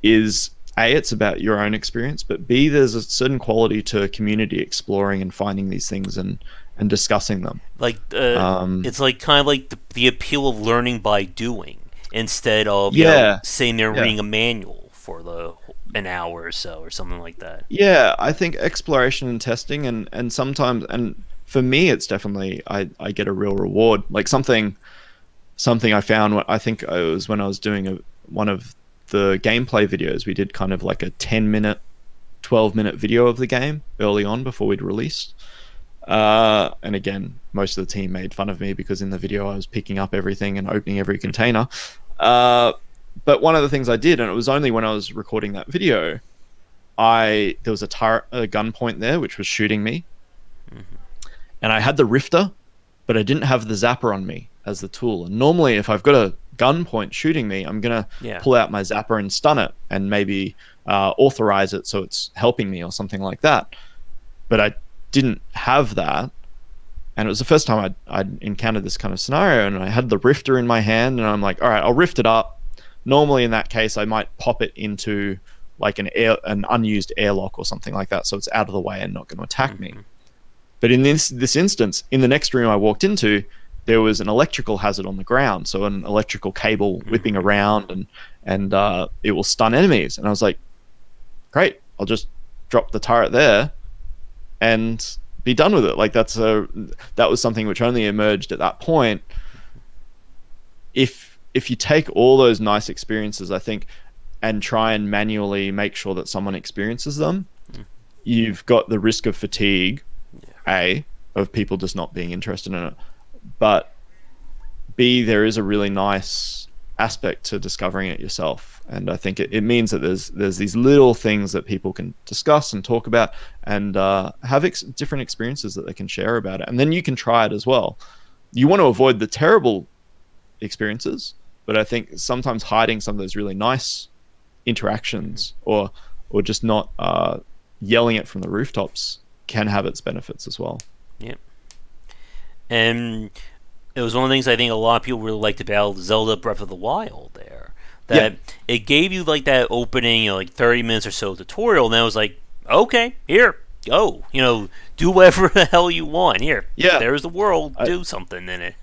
is A, it's about your own experience, but B, there's a certain quality to community exploring and finding these things and discussing them. Like it's like kind of like the appeal of learning by doing instead of sitting there reading a manual for an hour or so or something like that. Yeah, I think exploration and testing and sometimes, and for me it's definitely I get a real reward. Like something I found, I think it was when I was doing one of the gameplay videos, we did kind of like a 10-minute, 12-minute video of the game early on before we'd released. And again, most of the team made fun of me because in the video I was picking up everything and opening every container. But one of the things I did, and it was only when I was recording that video, there was a gun point there which was shooting me. And I had the Rifter, but I didn't have the Zapper on me as the tool. And normally if I've got a gun point shooting me, I'm going to pull out my Zapper and stun it and maybe authorize it so it's helping me or something like that. But I didn't have that. And it was the first time I'd encountered this kind of scenario, and I had the Rifter in my hand, and I'm like, all right, I'll rift it up. Normally in that case, I might pop it into like an unused airlock or something like that, so it's out of the way and not going to attack me. But in this instance, in the next room I walked into, there was an electrical hazard on the ground, so an electrical cable whipping around, and it will stun enemies. And I was like, great, I'll just drop the turret there and be done with it. Like that was something which only emerged at that point. If you take all those nice experiences, I think, and try and manually make sure that someone experiences them, you've got the risk of fatigue, of people just not being interested in it, but B, there is a really nice aspect to discovering it yourself. And I think it means that there's these little things that people can discuss and talk about and have different experiences that they can share about it. And then you can try it as well. You want to avoid the terrible experiences, but I think sometimes hiding some of those really nice interactions or just not yelling it from the rooftops can have its benefits as well. Yep. And it was one of the things I think a lot of people really liked about Zelda Breath of the Wild there. That it gave you like that opening, like 30 minutes or so tutorial, and then it was like, okay, here, go. Do whatever the hell you want. Here, there's the world, do something in it.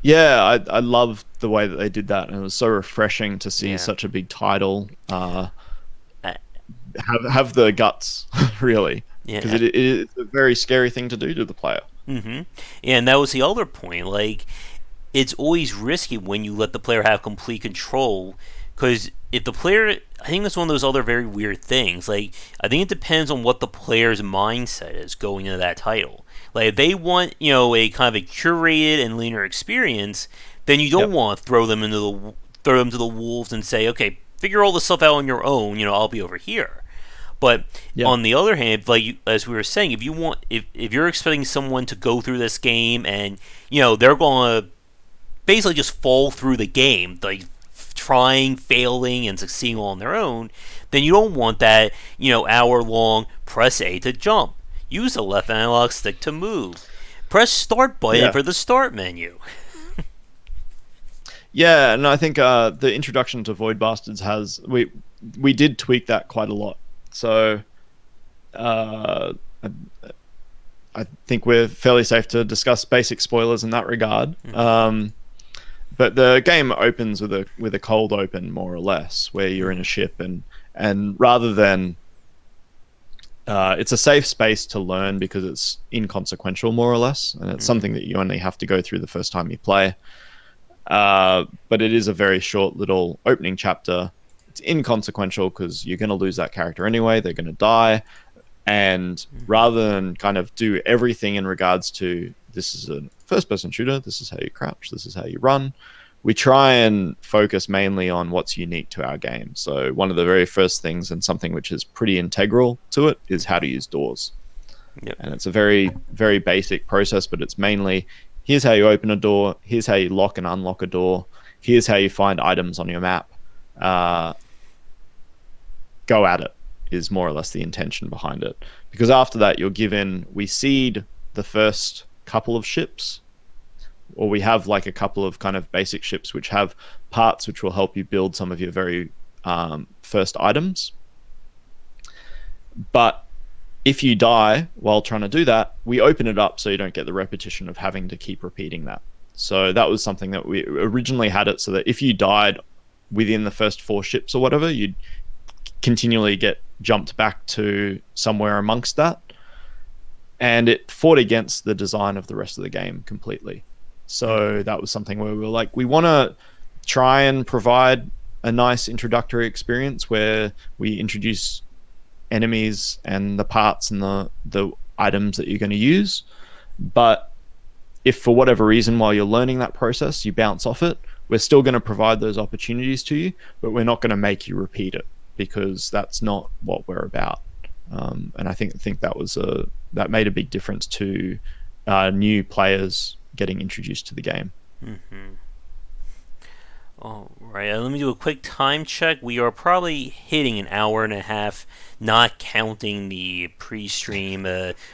Yeah, I love the way that they did that, and it was so refreshing to see such a big title have the guts, really, because Yeah. it's a very scary thing to do to the player. Mm-hmm. And that was the other point. Like, it's always risky when you let the player have complete control, because if the player, I think that's one of those other very weird things. Like, I think it depends on what the player's mindset is going into that title. Like, if they want, a kind of a curated and linear experience, then you don't Yep. want to throw them to the wolves and say, okay, figure all this stuff out on your own. I'll be over here. But Yeah. on the other hand, as we were saying, if you're expecting someone to go through this game and they're going to basically just fall through the game, like trying, failing, and succeeding all on their own, then you don't want that, hour long press A to jump. Use the left analog stick to move. Press start button Yeah. for the start menu. Yeah, and I think the introduction to Void Bastards has we did tweak that quite a lot. So uh, I, I think we're fairly safe to discuss basic spoilers in that regard. But the game opens with a cold open, more or less, where you're in a ship, and rather than it's a safe space to learn because it's inconsequential, more or less, and it's something that you only have to go through the first time you play. But it is a very short little opening chapter. It's inconsequential because you're going to lose that character anyway. They're going to die. And rather than kind of do everything in regards to this is a first person shooter, this is how you crouch, this is how you run, we try and focus mainly on what's unique to our game. So, one of the very first things, and something which is pretty integral to it, is how to use doors. Yep. And it's a very, very basic process, but it's mainly here's how you open a door, here's how you lock and unlock a door, here's how you find items on your map. Go at it is more or less the intention behind it. Because after that, we seed the first couple of ships, or we have like a couple of kind of basic ships which have parts which will help you build some of your very first items. But if you die while trying to do that, we open it up so you don't get the repetition of having to keep repeating that. So that was something that we originally had it so that if you died within the first 4 ships or whatever, you'd continually get jumped back to somewhere amongst that. And it fought against the design of the rest of the game completely. So that was something where we were like, we want to try and provide a nice introductory experience where we introduce enemies and the parts and the items that you're going to use. But if for whatever reason while you're learning that process you bounce off it, we're still going to provide those opportunities to you, but we're not going to make you repeat it because that's not what we're about. And I think that made a big difference to new players getting introduced to the game. Mm-hmm. All right, let me do a quick time check. We are probably hitting an hour and a half, not counting the pre-stream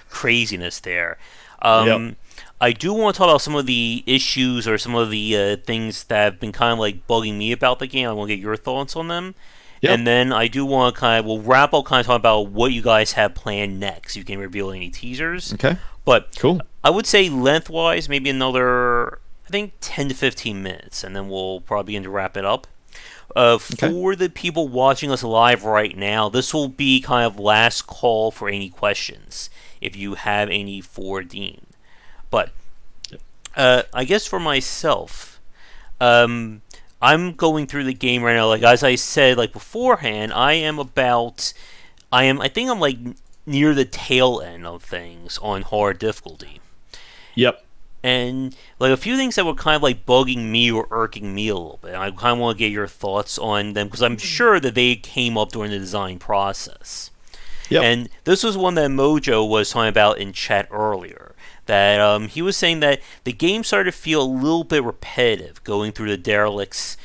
craziness there. Yep. I do want to talk about some of the issues or some of the things that have been kind of like bugging me about the game. I want to get your thoughts on them. Yep. And then I do want to we'll wrap up kind of talking about what you guys have planned next. You can reveal any teasers. Okay. But Cool. I would say lengthwise, maybe another, I think, 10 to 15 minutes, and then we'll probably begin to wrap it up. Okay. For the people watching us live right now, this will be kind of last call for any questions, if you have any for Dean. But I guess for myself, I'm going through the game right now. Like as I said, like beforehand, I think I'm like near the tail end of things on hard difficulty. Yep. And like a few things that were kind of like bugging me or irking me a little bit. I kind of want to get your thoughts on them because I'm sure that they came up during the design process. Yep. And this was one that Mojo was talking about in chat earlier. That he was saying that the game started to feel a little bit repetitive going through the derelicts.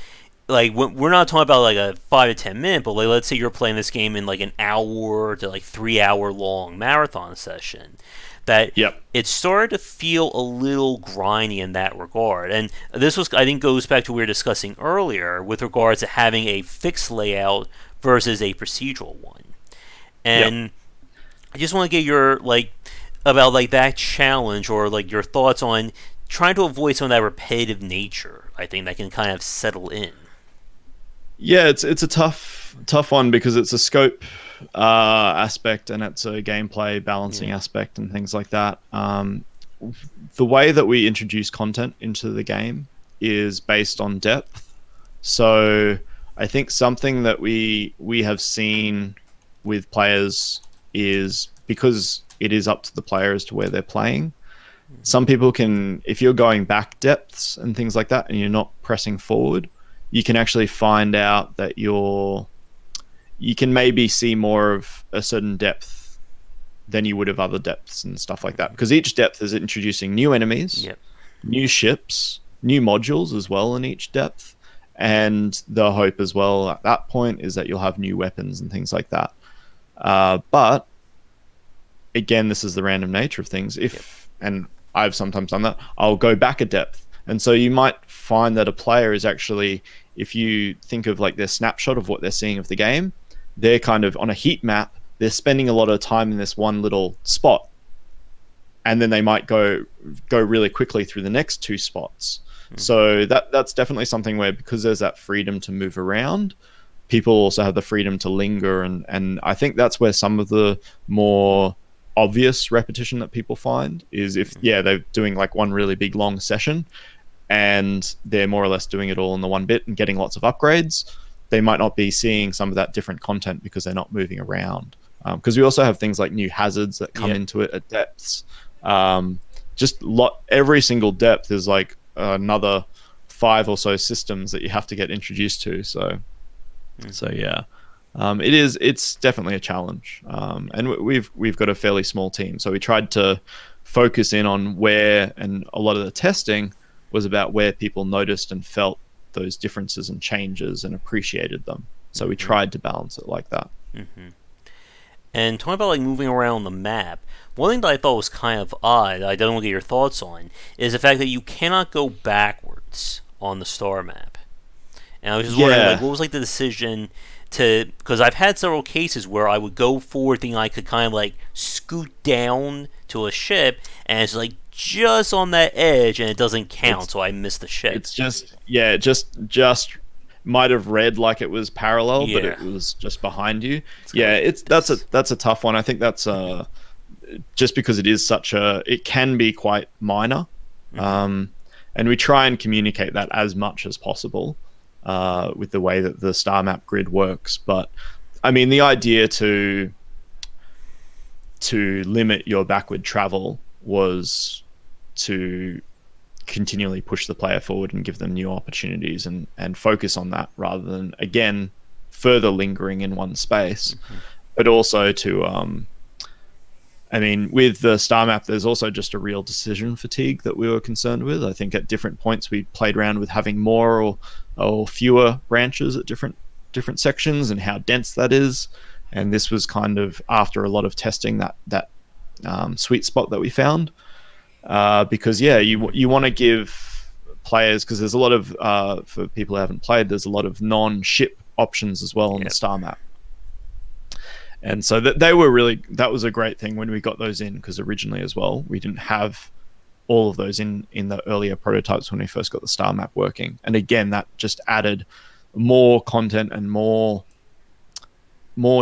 Like we're not talking about like a 5 to 10 minute, but like let's say you're playing this game in like an hour to like 3 hour long marathon session. That Yep. it started to feel a little grindy in that regard. And this was, I think, goes back to what we were discussing earlier with regards to having a fixed layout versus a procedural one. And Yep. I just want to get your about like that challenge or like your thoughts on trying to avoid some of that repetitive nature. I think that can kind of settle in. Yeah, it's a tough one because it's a scope aspect, and it's a gameplay balancing aspect and things like that. The way that we introduce content into the game is based on depth. So I think something that we have seen with players is, because it is up to the player as to where they're playing. Some people can, if you're going back depths and things like that, and you're not pressing forward, you can actually find out that you can maybe see more of a certain depth than you would have other depths and stuff like that. Because each depth is introducing new enemies, new ships, new modules as well in each depth. And the hope as well at that point is that you'll have new weapons and things like that. But again, this is the random nature of things. And I've sometimes done that, I'll go back a depth. And so you might find that a player is actually, if you think of like their snapshot of what they're seeing of the game, they're kind of on a heat map, they're spending a lot of time in this one little spot. And then they might go really quickly through the next two spots. So that's definitely something where, because there's that freedom to move around, people also have the freedom to linger. And I think that's where some of the more obvious repetition that people find is, if they're doing like one really big long session and they're more or less doing it all in the one bit and getting lots of upgrades, they might not be seeing some of that different content because they're not moving around. Because we also have things like new hazards that come into it at depths. Every single depth is like another 5 or so systems that you have to get introduced to. So yeah. It's definitely a challenge, and we've got a fairly small team, so we tried to focus in on where, and a lot of the testing was about where people noticed and felt those differences and changes and appreciated them. So we tried to balance it like that. And talking about like moving around the map, one thing that I thought was kind of odd, I don't want to get your thoughts on, is the fact that you cannot go backwards on the star map. And I was just wondering, like, what was like the decision to, because I've had several cases where I would go forward thinking I could kind of like scoot down to a ship, and it's like just on that edge and it doesn't count, so I miss the ship. It's just just might have read like it was parallel, but it was just behind you. That's a tough one. I think that's just because it is it can be quite minor, and we try and communicate that as much as possible with the way that the star map grid works. But I mean, the idea to limit your backward travel was to continually push the player forward and give them new opportunities and focus on that, rather than, again, further lingering in one space. But also to I mean, with the star map, there's also just a real decision fatigue that we were concerned with. I think at different points we played around with having more or fewer branches at different sections and how dense that is. And this was kind of after a lot of testing that sweet spot that we found. Because you want to give players, because there's a lot of for people who haven't played, there's a lot of non-ship options as well on the star map. And so that was a great thing when we got those in, because originally as well we didn't have all of those in the earlier prototypes when we first got the star map working. And again, that just added more content and more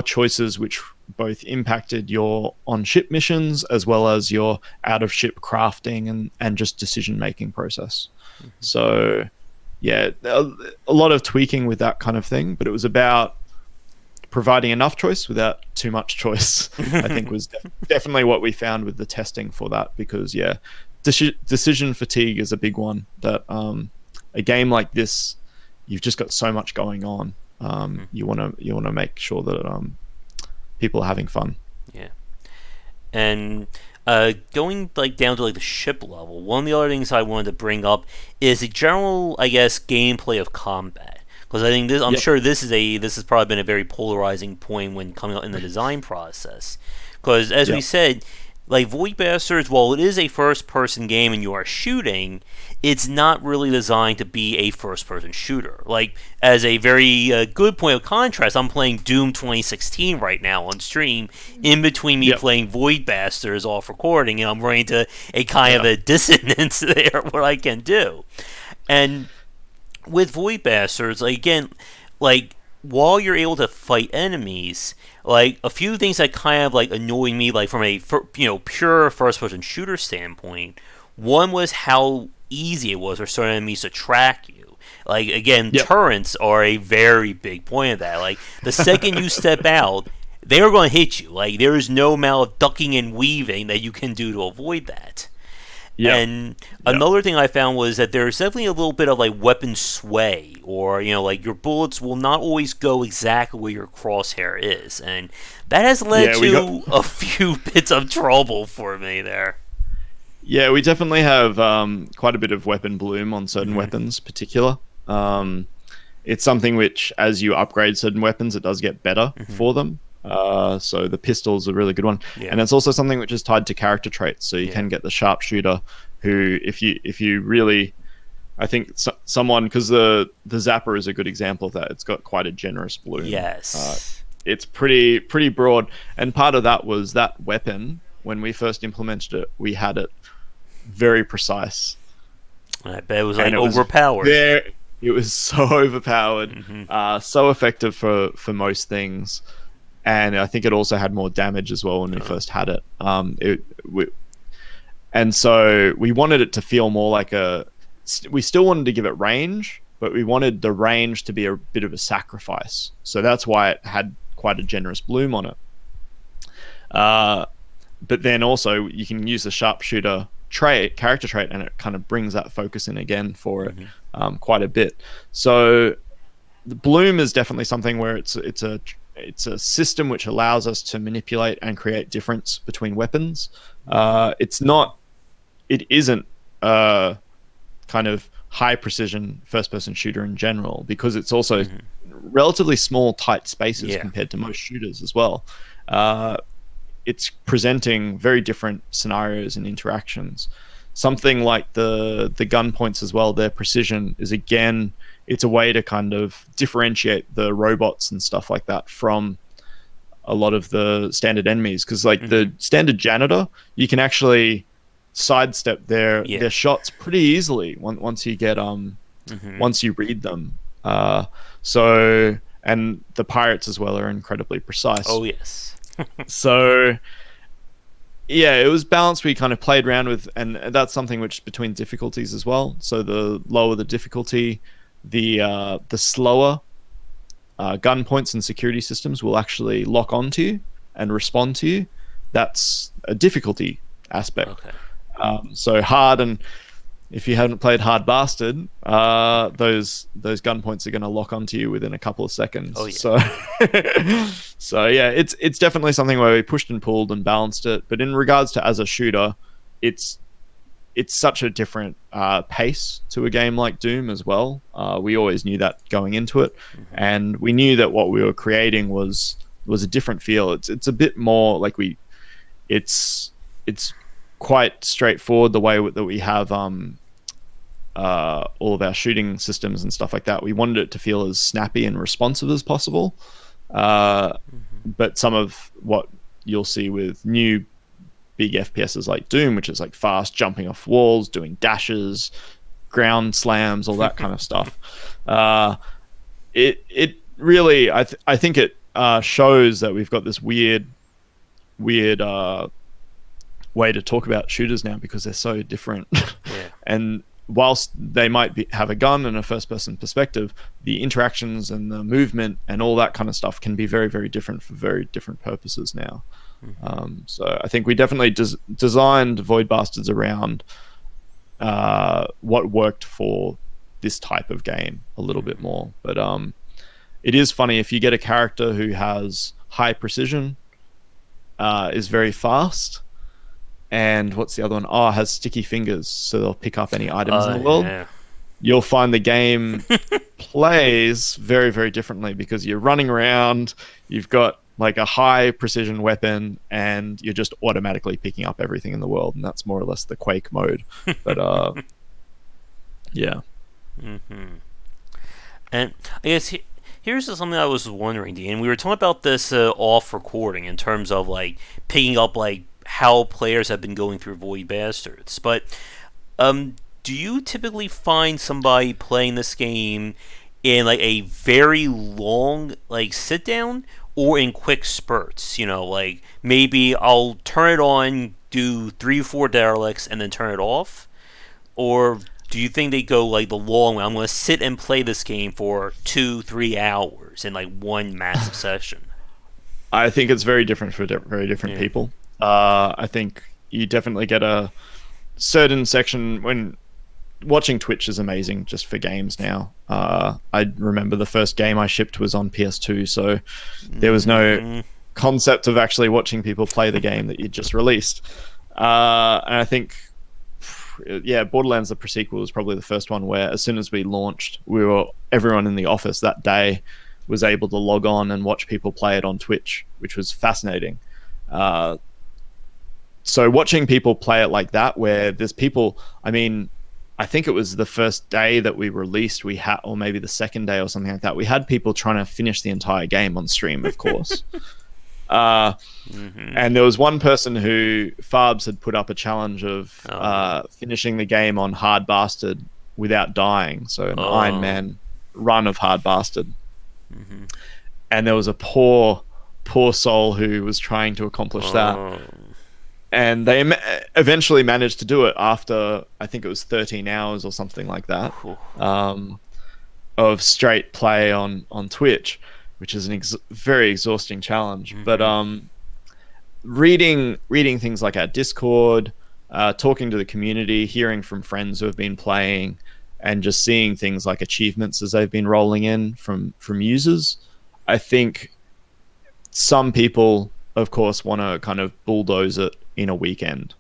choices, which both impacted your on-ship missions as well as your out-of-ship crafting and just decision-making process. So yeah, a lot of tweaking with that kind of thing, but it was about providing enough choice without too much choice. I think was definitely what we found with the testing for that, because decision fatigue is a big one. That a game like this, you've just got so much going on. You want to make sure that people are having fun. Yeah. And going like down to like the ship level, one of the other things I wanted to bring up is the general, I guess, gameplay of combat. Because I think I'm sure this has probably been a very polarizing point when coming out in the design process. Because as we said, like Void Bastards, while it is a first-person game and you are shooting, it's not really designed to be a first-person shooter. Like, as a very good point of contrast, I'm playing Doom 2016 right now on stream, in between me playing Void Bastards off recording, and I'm running into a kind of a dissonance there, what I can do. And with Void Bastards, like, again, like, while you're able to fight enemies, like a few things that kind of like annoyed me, like from a pure first-person shooter standpoint. One was how easy it was for certain enemies to track you. Like again, Yep. turrets are a very big point of that. Like the second you step out, they are going to hit you. Like there is no amount of ducking and weaving that you can do to avoid that. Yep. And Yep. another thing I found was that there's definitely a little bit of like weapon sway, or like your bullets will not always go exactly where your crosshair is, and that has led Yeah, we got. to a few bits of trouble for me there. Yeah, we definitely have quite a bit of weapon bloom on certain Hmm. weapons, particular. Um, it's something which, as you upgrade certain weapons, it does get better Hmm. for them. So the pistol's a really good one, Yeah, and it's also something which is tied to character traits. So you yeah, can get the sharpshooter, who, if you really, I think someone, because the zapper is a good example of that. It's got quite a generous bloom. yes. It's pretty broad, and part of that was that weapon. When we first implemented it, we had it very precise, I bet it was like and it was overpowered. very. It was so overpowered, Hmm. so effective for most things, and I think it also had more damage as well when we Uh, first had it. And so we wanted it to feel more like a. We still wanted to give it range, but we wanted the range to be a bit of a sacrifice. So that's why it had quite a generous bloom on it. Uh, but then also you can use the sharpshooter character trait, and it kind of brings that focus in again for it, hmm. quite a bit. So the bloom is definitely something where it's a system which allows us to manipulate and create difference between weapons. It isn't a kind of high precision first person shooter in general, because it's also Hmm. relatively small tight spaces Yeah. compared to most shooters as well. Uh, it's presenting very different scenarios and interactions. Something like the gun points as well, their precision is, again, it's a way to kind of differentiate the robots and stuff like that from a lot of the standard enemies, because like Hmm. the standard janitor, you can actually sidestep Yeah. their shots pretty easily once you get Hmm. once you read them. So, and the pirates as well are incredibly precise. Oh yes. So yeah, it was balanced. We kind of played around with, and that's something which between difficulties as well. So the lower the difficulty, the slower gun points and security systems will actually lock onto you and respond to you. That's a difficulty aspect. Okay. So hard, and if you haven't played Hard Bastard, those gun points are going to lock onto you within a couple of Oh seconds. yeah. So, so yeah, it's definitely something where we pushed and pulled and balanced it. But in regards to as a shooter, it's it's such a different pace to a game like Doom as well. We always knew that going into it, Hmm. and we knew that what we were creating was a different feel. It's a bit more like it's quite straightforward the way that we have all of our shooting systems and stuff like that. We wanted it to feel as snappy and responsive as possible. Uh, Hmm. but some of what you'll see with new big FPSs like Doom, which is like fast jumping off walls, doing dashes, ground slams, all that kind of stuff. It really, I think it shows that we've got this weird way to talk about shooters now, because they're so different. Yeah. And whilst they might have a gun and a first person perspective, the interactions and the movement and all that kind of stuff can be very, very different for very different purposes now. Hmm. So I think we definitely designed Void Bastards around what worked for this type of game a little bit Hmm. more. But it is funny, if you get a character who has high precision, is very fast, and what's the other one? Oh, has sticky fingers, so they'll pick up any items in the world. Yeah. You'll find the game plays very, very differently, because you're running around, you've got like a high precision weapon, and you're just automatically picking up everything in the world, and that's more or less the Quake mode. But yeah. Hmm. And I guess here's something I was wondering, Dean. We were talking about this off recording in terms of like picking up like how players have been going through Void Bastards. But do you typically find somebody playing this game in like a very long like sit down or in quick spurts. Like maybe I'll turn it on, do 3 or 4 derelicts, and then turn it off. Or do you think they go like the long way? I'm going to sit and play this game for 2-3 hours in like one massive session. I think it's very different for very different Yeah. people. I think you definitely get a certain section when watching Twitch is amazing just for games now. I remember the first game I shipped was on PS2, so there was no Mm-hmm. concept of actually watching people play the game that you just released. And I think, yeah, Borderlands the pre-sequel was probably the first one where as soon as we launched, everyone in the office that day was able to log on and watch people play it on Twitch, which was fascinating. Uh, so watching people play it like that, where there's people, I mean, I think it was the first day that we released, we had, or maybe the second day or something like that, we had people trying to finish the entire game on stream, of course. uh, Mm-hmm. and there was one person who, Farbs, had put up a challenge of Oh. finishing the game on Hard Bastard without dying. So an Iron Oh. Man run of Hard Bastard. Mm-hmm. And there was a poor, poor soul who was trying to accomplish that. Oh. And they eventually managed to do it after, I think it was 13 hours or something like that, Whew. of straight play on Twitch, which is an very exhausting challenge. Mm-hmm. But reading things like our Discord, talking to the community, hearing from friends who have been playing, and just seeing things like achievements as they've been rolling in from users, I think some people, of course, want to kind of bulldoze it in a weekend.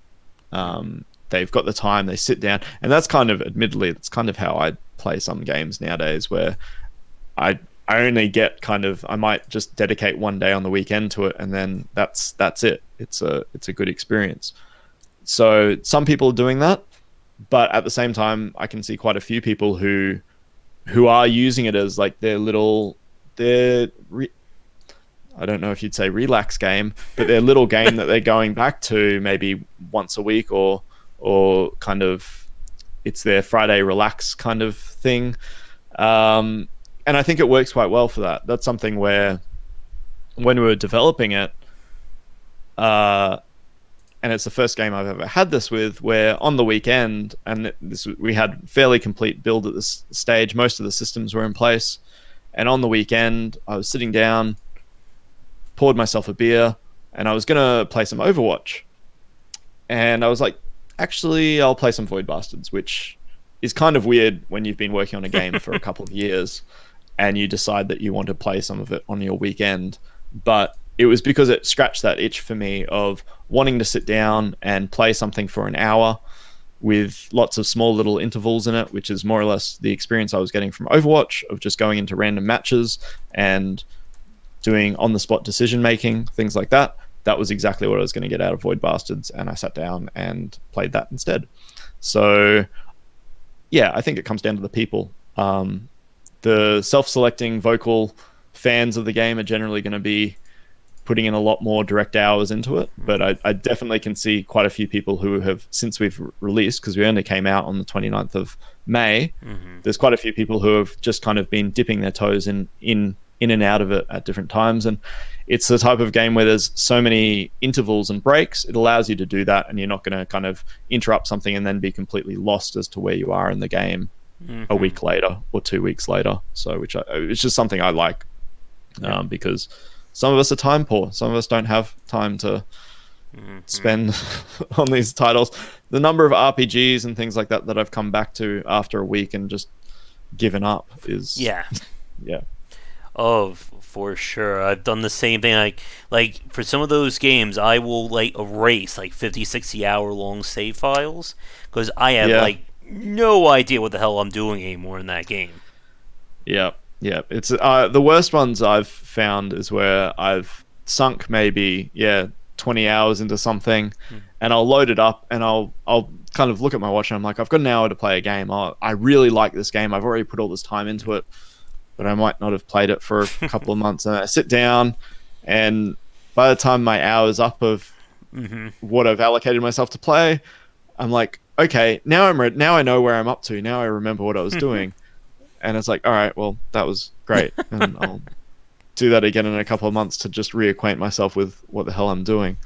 They've got the time, they sit down, and that's kind of, admittedly, that's kind of how I play some games nowadays, where I only get kind of, I might just dedicate one day on the weekend to it, and then that's it. It's a good experience. So some people are doing that, but at the same time, I can see quite a few people who are using it as like their little, I don't know if you'd say relax game, but their little game that they're going back to maybe once a week, or kind of, it's their Friday relax kind of thing. And I think it works quite well for that. That's something where when we were developing it, and it's the first game I've ever had this with, where on the weekend, and we had fairly complete build at this stage, most of the systems were in place, and on the weekend I was sitting down, poured myself a beer, and I was gonna play some Overwatch, and I was like, actually, I'll play some Void Bastards, which is kind of weird when you've been working on a game for a couple of years and you decide that you want to play some of it on your weekend. But it was because it scratched that itch for me of wanting to sit down and play something for an hour with lots of small little intervals in it, which is more or less the experience I was getting from Overwatch, of just going into random matches and doing on-the-spot decision-making, things like that. That was exactly what I was going to get out of Void Bastards, and I sat down and played that instead. So, yeah, I think it comes down to the people. The self-selecting vocal fans of the game are generally going to be putting in a lot more direct hours into it, but I definitely can see quite a few people who have, since we've released, because we only came out on the 29th of May, there's quite a few people who have just kind of been dipping their toes in and out of it at different times. And it's the type of game where there's so many intervals and breaks, it allows you to do that, and you're not going to kind of interrupt something and then be completely lost as to where you are in the game a week later or 2 weeks later. So it's just something I like, because some of us are time poor. Some of us don't have time to spend on these titles. The number of RPGs and things like that that I've come back to after a week and just given up is... Yeah. Yeah. Oh, for sure. I've done the same thing. Like for some of those games, I will like erase like 50, 60 hour long save files because I have like no idea what the hell I'm doing anymore in that game. Yeah. Yeah. It's the worst ones I've found is where I've sunk maybe 20 hours into something, and I'll load it up and I'll kind of look at my watch and I'm like, I've got an hour to play a game. I really like this game. I've already put all this time into it, but I might not have played it for a couple of months. And I sit down, and by the time my hour's up of what I've allocated myself to play, I'm like, okay, now I'm now I know where I'm up to. Now I remember what I was doing. And it's like, all right, well, that was great, and I'll do that again in a couple of months to just reacquaint myself with what the hell I'm doing,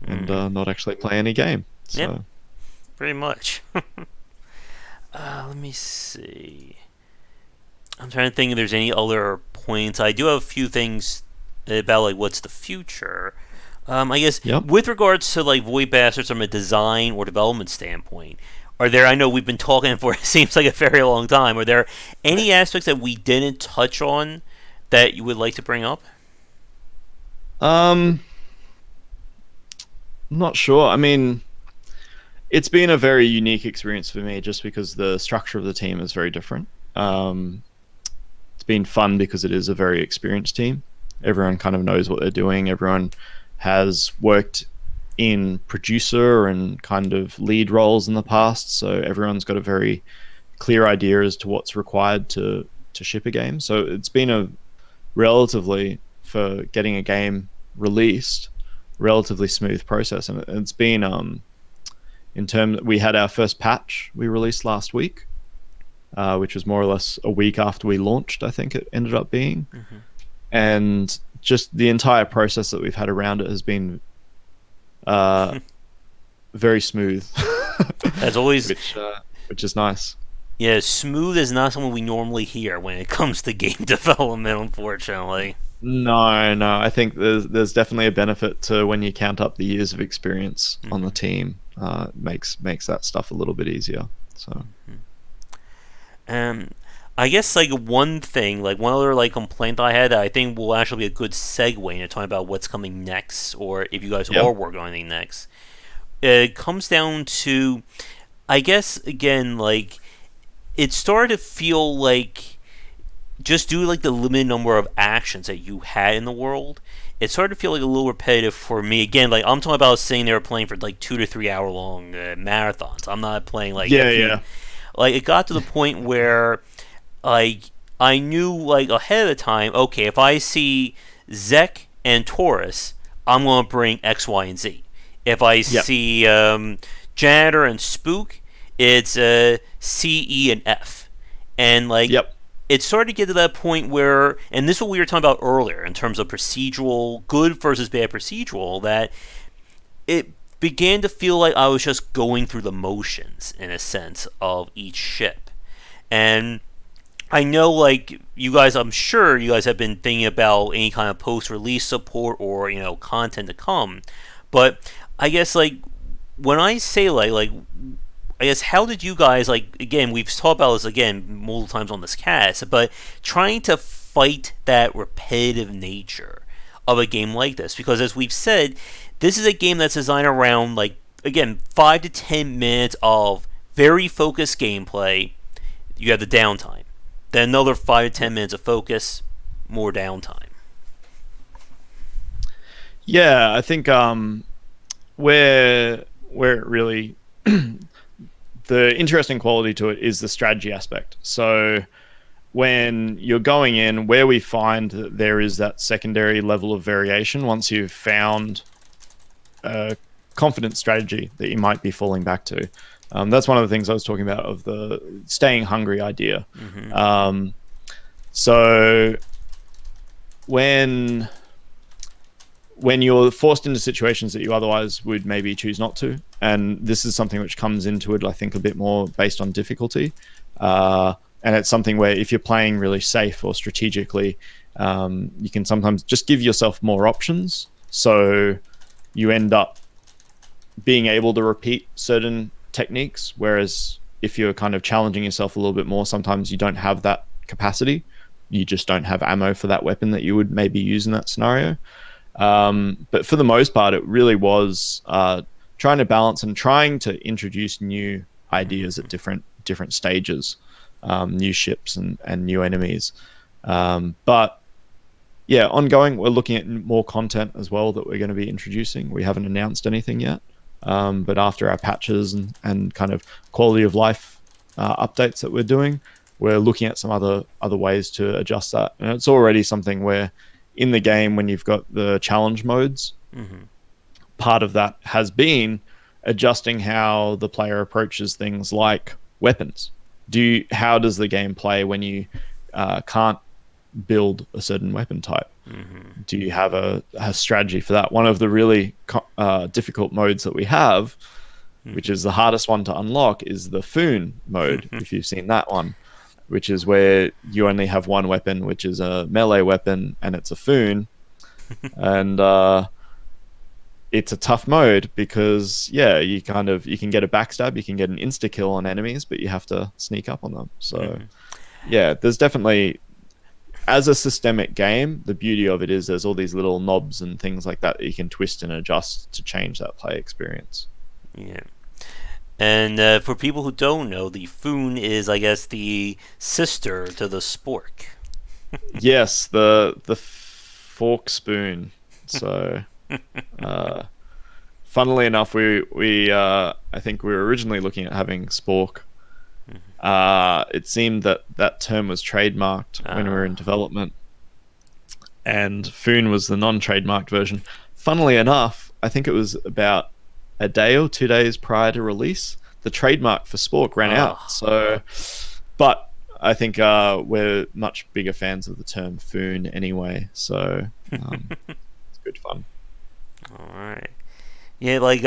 and not actually play any game. Yep, So pretty much. Let me see. I'm trying to think if there's any other points. I do have a few things about like what's the future. I guess yep. with regards to like Void Bastards from a design or development standpoint, are there? I know we've been talking for it seems like a very long time. Are there any aspects that we didn't touch on that you would like to bring up? Um, not sure. I mean, it's been a very unique experience for me just because the structure of the team is very different. Um, it's been fun because it is a very experienced team. Everyone kind of knows what they're doing. Everyone has worked in producer and kind of lead roles in the past, so everyone's got a very clear idea as to what's required to ship a game. So it's been a relatively, for getting a game released, relatively smooth process, and it's been in terms, we had our first patch we released last week, which was more or less a week after we launched, I think it ended up being. Mm-hmm. And just the entire process that we've had around it has been very smooth. As always, which is nice. yeah, smooth is not something we normally hear when it comes to game development, unfortunately. No, no. I think there's definitely a benefit to when you count up the years of experience on the Mm-hmm. team. Makes that stuff a little bit easier. So Um, I guess like one thing, like one other like complaint I had that I think will actually be a good segue into talking about what's coming next, or if you guys yeah, are working on anything next. It comes down to, I guess again, like it started to feel like just due to like the limited number of actions that you had in the world, it started to feel like a little repetitive for me. Again, like I'm talking about sitting there playing for like 2 to 3 hour long marathons. I'm not playing like a yeah, few. yeah, Like it got to the point where like I knew like ahead of the time. Okay, if I see Zek and Taurus, I'm gonna bring X, Y, and Z. If I yep, see Janitor and Spook, it's C, E, and F. And like yep. it started to get to that point where, and this is what we were talking about earlier in terms of procedural, good versus bad procedural, that it began to feel like I was just going through the motions in a sense of each ship. And I know, like, you guys, I'm sure you guys have been thinking about any kind of post release support or, content to come. But I guess, like, when I say, like, I guess how did you guys like again we've talked about this again multiple times on this cast, but trying to fight that repetitive nature of a game like this because as we've said, this is a game that's designed around like again 5 to 10 minutes of very focused gameplay. You have the downtime, then another 5 to 10 minutes of focus, more downtime. Yeah, I think where it really the interesting quality to it is the strategy aspect. So when you're going in, where we find that there is that secondary level of variation once you've found a confident strategy that you might be falling back to. That's one of the things I was talking about of the staying hungry idea. Mm-hmm. So when you're forced into situations that you otherwise would maybe choose not to, and this is something which comes into it, I think, a bit more based on difficulty. And it's something where if you're playing really safe or strategically, you can sometimes just give yourself more options. So you end up being able to repeat certain techniques, whereas if you're kind of challenging yourself a little bit more, sometimes you don't have that capacity. You just don't have ammo for that weapon that you would maybe use in that scenario. But for the most part, it really was trying to balance and trying to introduce new ideas at different stages, new ships and new enemies. But yeah, ongoing, we're looking at more content as well that we're going to be introducing. We haven't announced anything yet, but after our patches and kind of quality of life updates that we're doing, we're looking at some other ways to adjust that. And it's already something where in the game, when you've got the challenge modes, Mm-hmm. part of that has been adjusting how the player approaches things like weapons. how does the game play when you can't build a certain weapon type? Mm-hmm. Do you have a strategy for that? One of the really difficult modes that we have, which is the hardest one to unlock, is the Fune mode, if you've seen that one, which is where you only have one weapon, which is a melee weapon, and it's a Fune. And it's a tough mode because, yeah, you can get a backstab, you can get an insta kill on enemies, but you have to sneak up on them. So, yeah, there's definitely, as a systemic game, the beauty of it is there's all these little knobs and things like that you can twist and adjust to change that play experience. Yeah. And for people who don't know, the Fune is, I guess, the sister to the Spork. Yes, the fork spoon. So, funnily enough, we I think we were originally looking at having spork. It seemed that term was trademarked when we were in development, and Fune was the non-trademarked version. Funnily enough, I think it was about a day or 2 days prior to release, the trademark for spork ran out. So, but I think we're much bigger fans of the term Fune anyway. So it's good fun. All right. Yeah, like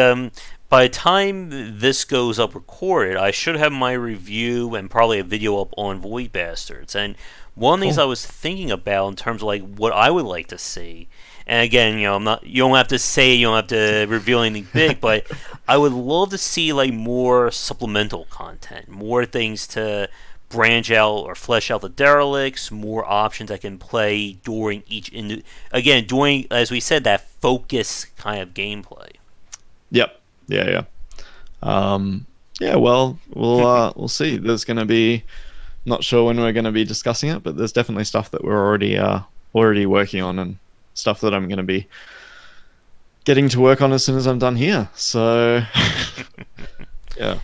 by the time this goes up recorded, I should have my review and probably a video up on Void Bastards. And one of the things I was thinking about in terms of like what I would like to see, and again, you know, you don't have to say, you don't have to reveal anything big, but I would love to see like more supplemental content, more things to branch out or flesh out the derelicts, more options I can play during again, doing, as we said, that focus kind of gameplay. Yep. Yeah. Yeah. Well, we'll see. There's going to be, not sure when we're going to be discussing it, but there's definitely stuff that we're already working on, and stuff that I'm going to be getting to work on as soon as I'm done here. So, yeah.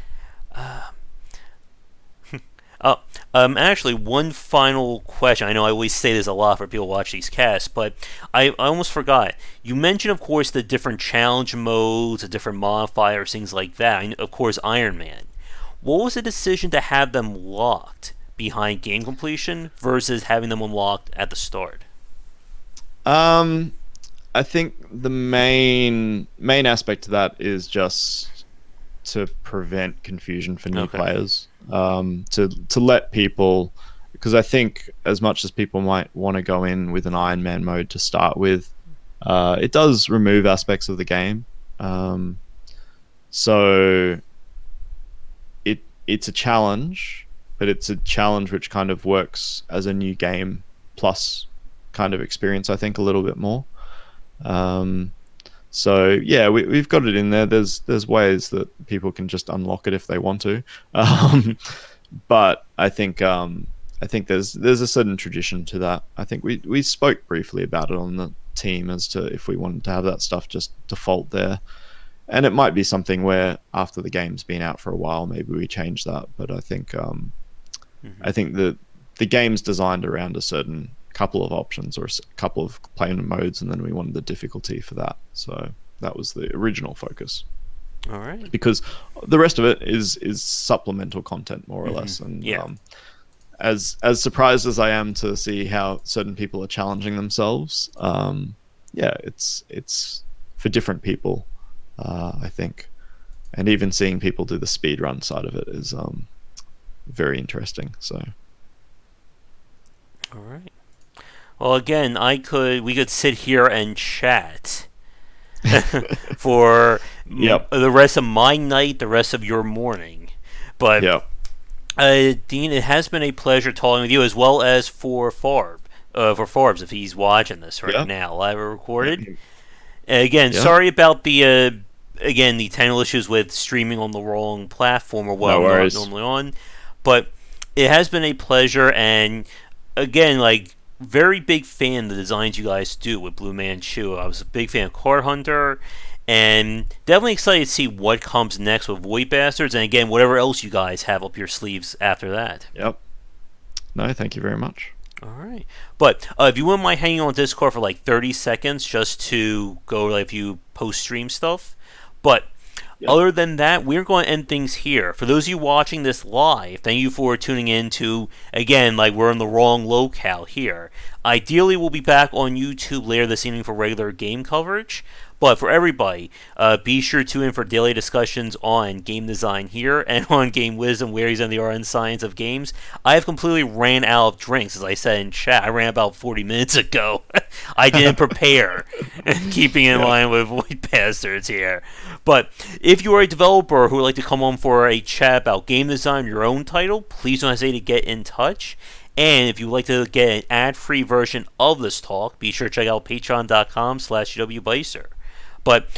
Actually, one final question. I know I always say this a lot for people who watch these casts, but I almost forgot. You mentioned, of course, the different challenge modes, the different modifiers, things like that. And of course, Iron Man. What was the decision to have them locked behind game completion versus having them unlocked at the start? I think the main aspect to that is just to prevent confusion for new players. To let people, because I think as much as people might want to go in with an Iron Man mode to start with, it does remove aspects of the game. So it's a challenge, but it's a challenge which kind of works as a new game plus kind of experience, I think, a little bit more. So yeah, we've got it in there. There's ways that people can just unlock it if they want to, but I think there's a certain tradition to that. I think we spoke briefly about it on the team as to if we wanted to have that stuff just default there, and it might be something where after the game's been out for a while, maybe we change that. But I think I think that the game's designed around a certain couple of options or a couple of playing modes, and then we wanted the difficulty for that. So that was the original focus. All right. Because the rest of it is supplemental content, more or less. And as surprised as I am to see how certain people are challenging themselves, it's for different people, I think. And even seeing people do the speedrun side of it is very interesting. So. All right. Well, again, we could sit here and chat for the rest of my night, the rest of your morning. But Dean, it has been a pleasure talking with you, as well as for Farbs, if he's watching this right now, live or recorded. Again, sorry about the technical issues with streaming on the wrong platform or what I'm not normally on, but it has been a pleasure. And again, like, very big fan of the designs you guys do with Blue Manchu. I was a big fan of Card Hunter, and definitely excited to see what comes next with Void Bastards, and again, whatever else you guys have up your sleeves after that. Yep. No, thank you very much. All right. But if you wouldn't mind hanging on Discord for like 30 seconds just to go like a few post-stream stuff. But Yep. Other than that, we're going to end things here. For those of you watching this live, thank you for tuning in to, again, like we're in the wrong locale here. Ideally, we'll be back on YouTube later this evening for regular game coverage. But for everybody, be sure to tune in for daily discussions on game design here and on game wisdom, whereas in the art and science of games. I have completely ran out of drinks, as I said in chat. I ran about 40 minutes ago. I didn't prepare, keeping in line with Void Bastards here. But if you are a developer who would like to come on for a chat about game design, your own title, please don't hesitate to get in touch. And if you'd like to get an ad-free version of this talk, be sure to check out patreon.com/UWBicer. But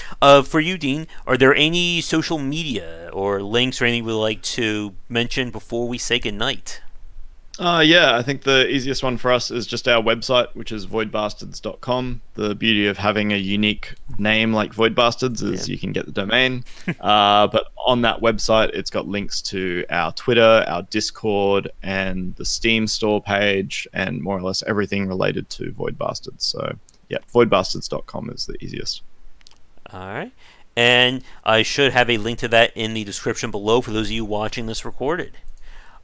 for you, Dean, are there any social media or links or anything you would like to mention before we say goodnight? Yeah, I think the easiest one for us is just our website, which is voidbastards.com. The beauty of having a unique name like Void Bastards is you can get the domain. But on that website, it's got links to our Twitter, our Discord, and the Steam store page, and more or less everything related to Void Bastards. So, yeah, voidbastards.com is the easiest. All right. And I should have a link to that in the description below for those of you watching this recorded.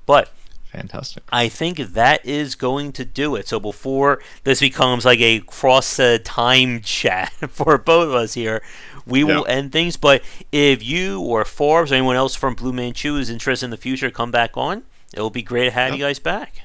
But fantastic. I think that is going to do it. So before this becomes like a cross-time chat for both of us here, we will end things. But if you or Forbes or anyone else from Blue Manchu is interested in the future, come back on. It will be great to have you guys back.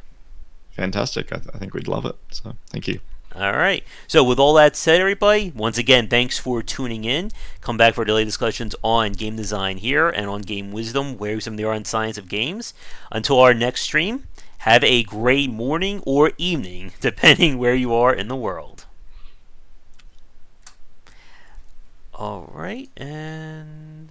Fantastic. I think we'd love it. So thank you. All right. So with all that said, everybody, once again, thanks for tuning in. Come back for daily discussions on game design here and on game wisdom, where some of the art and science of games. Until our next stream, have a great morning or evening, depending where you are in the world. All right, and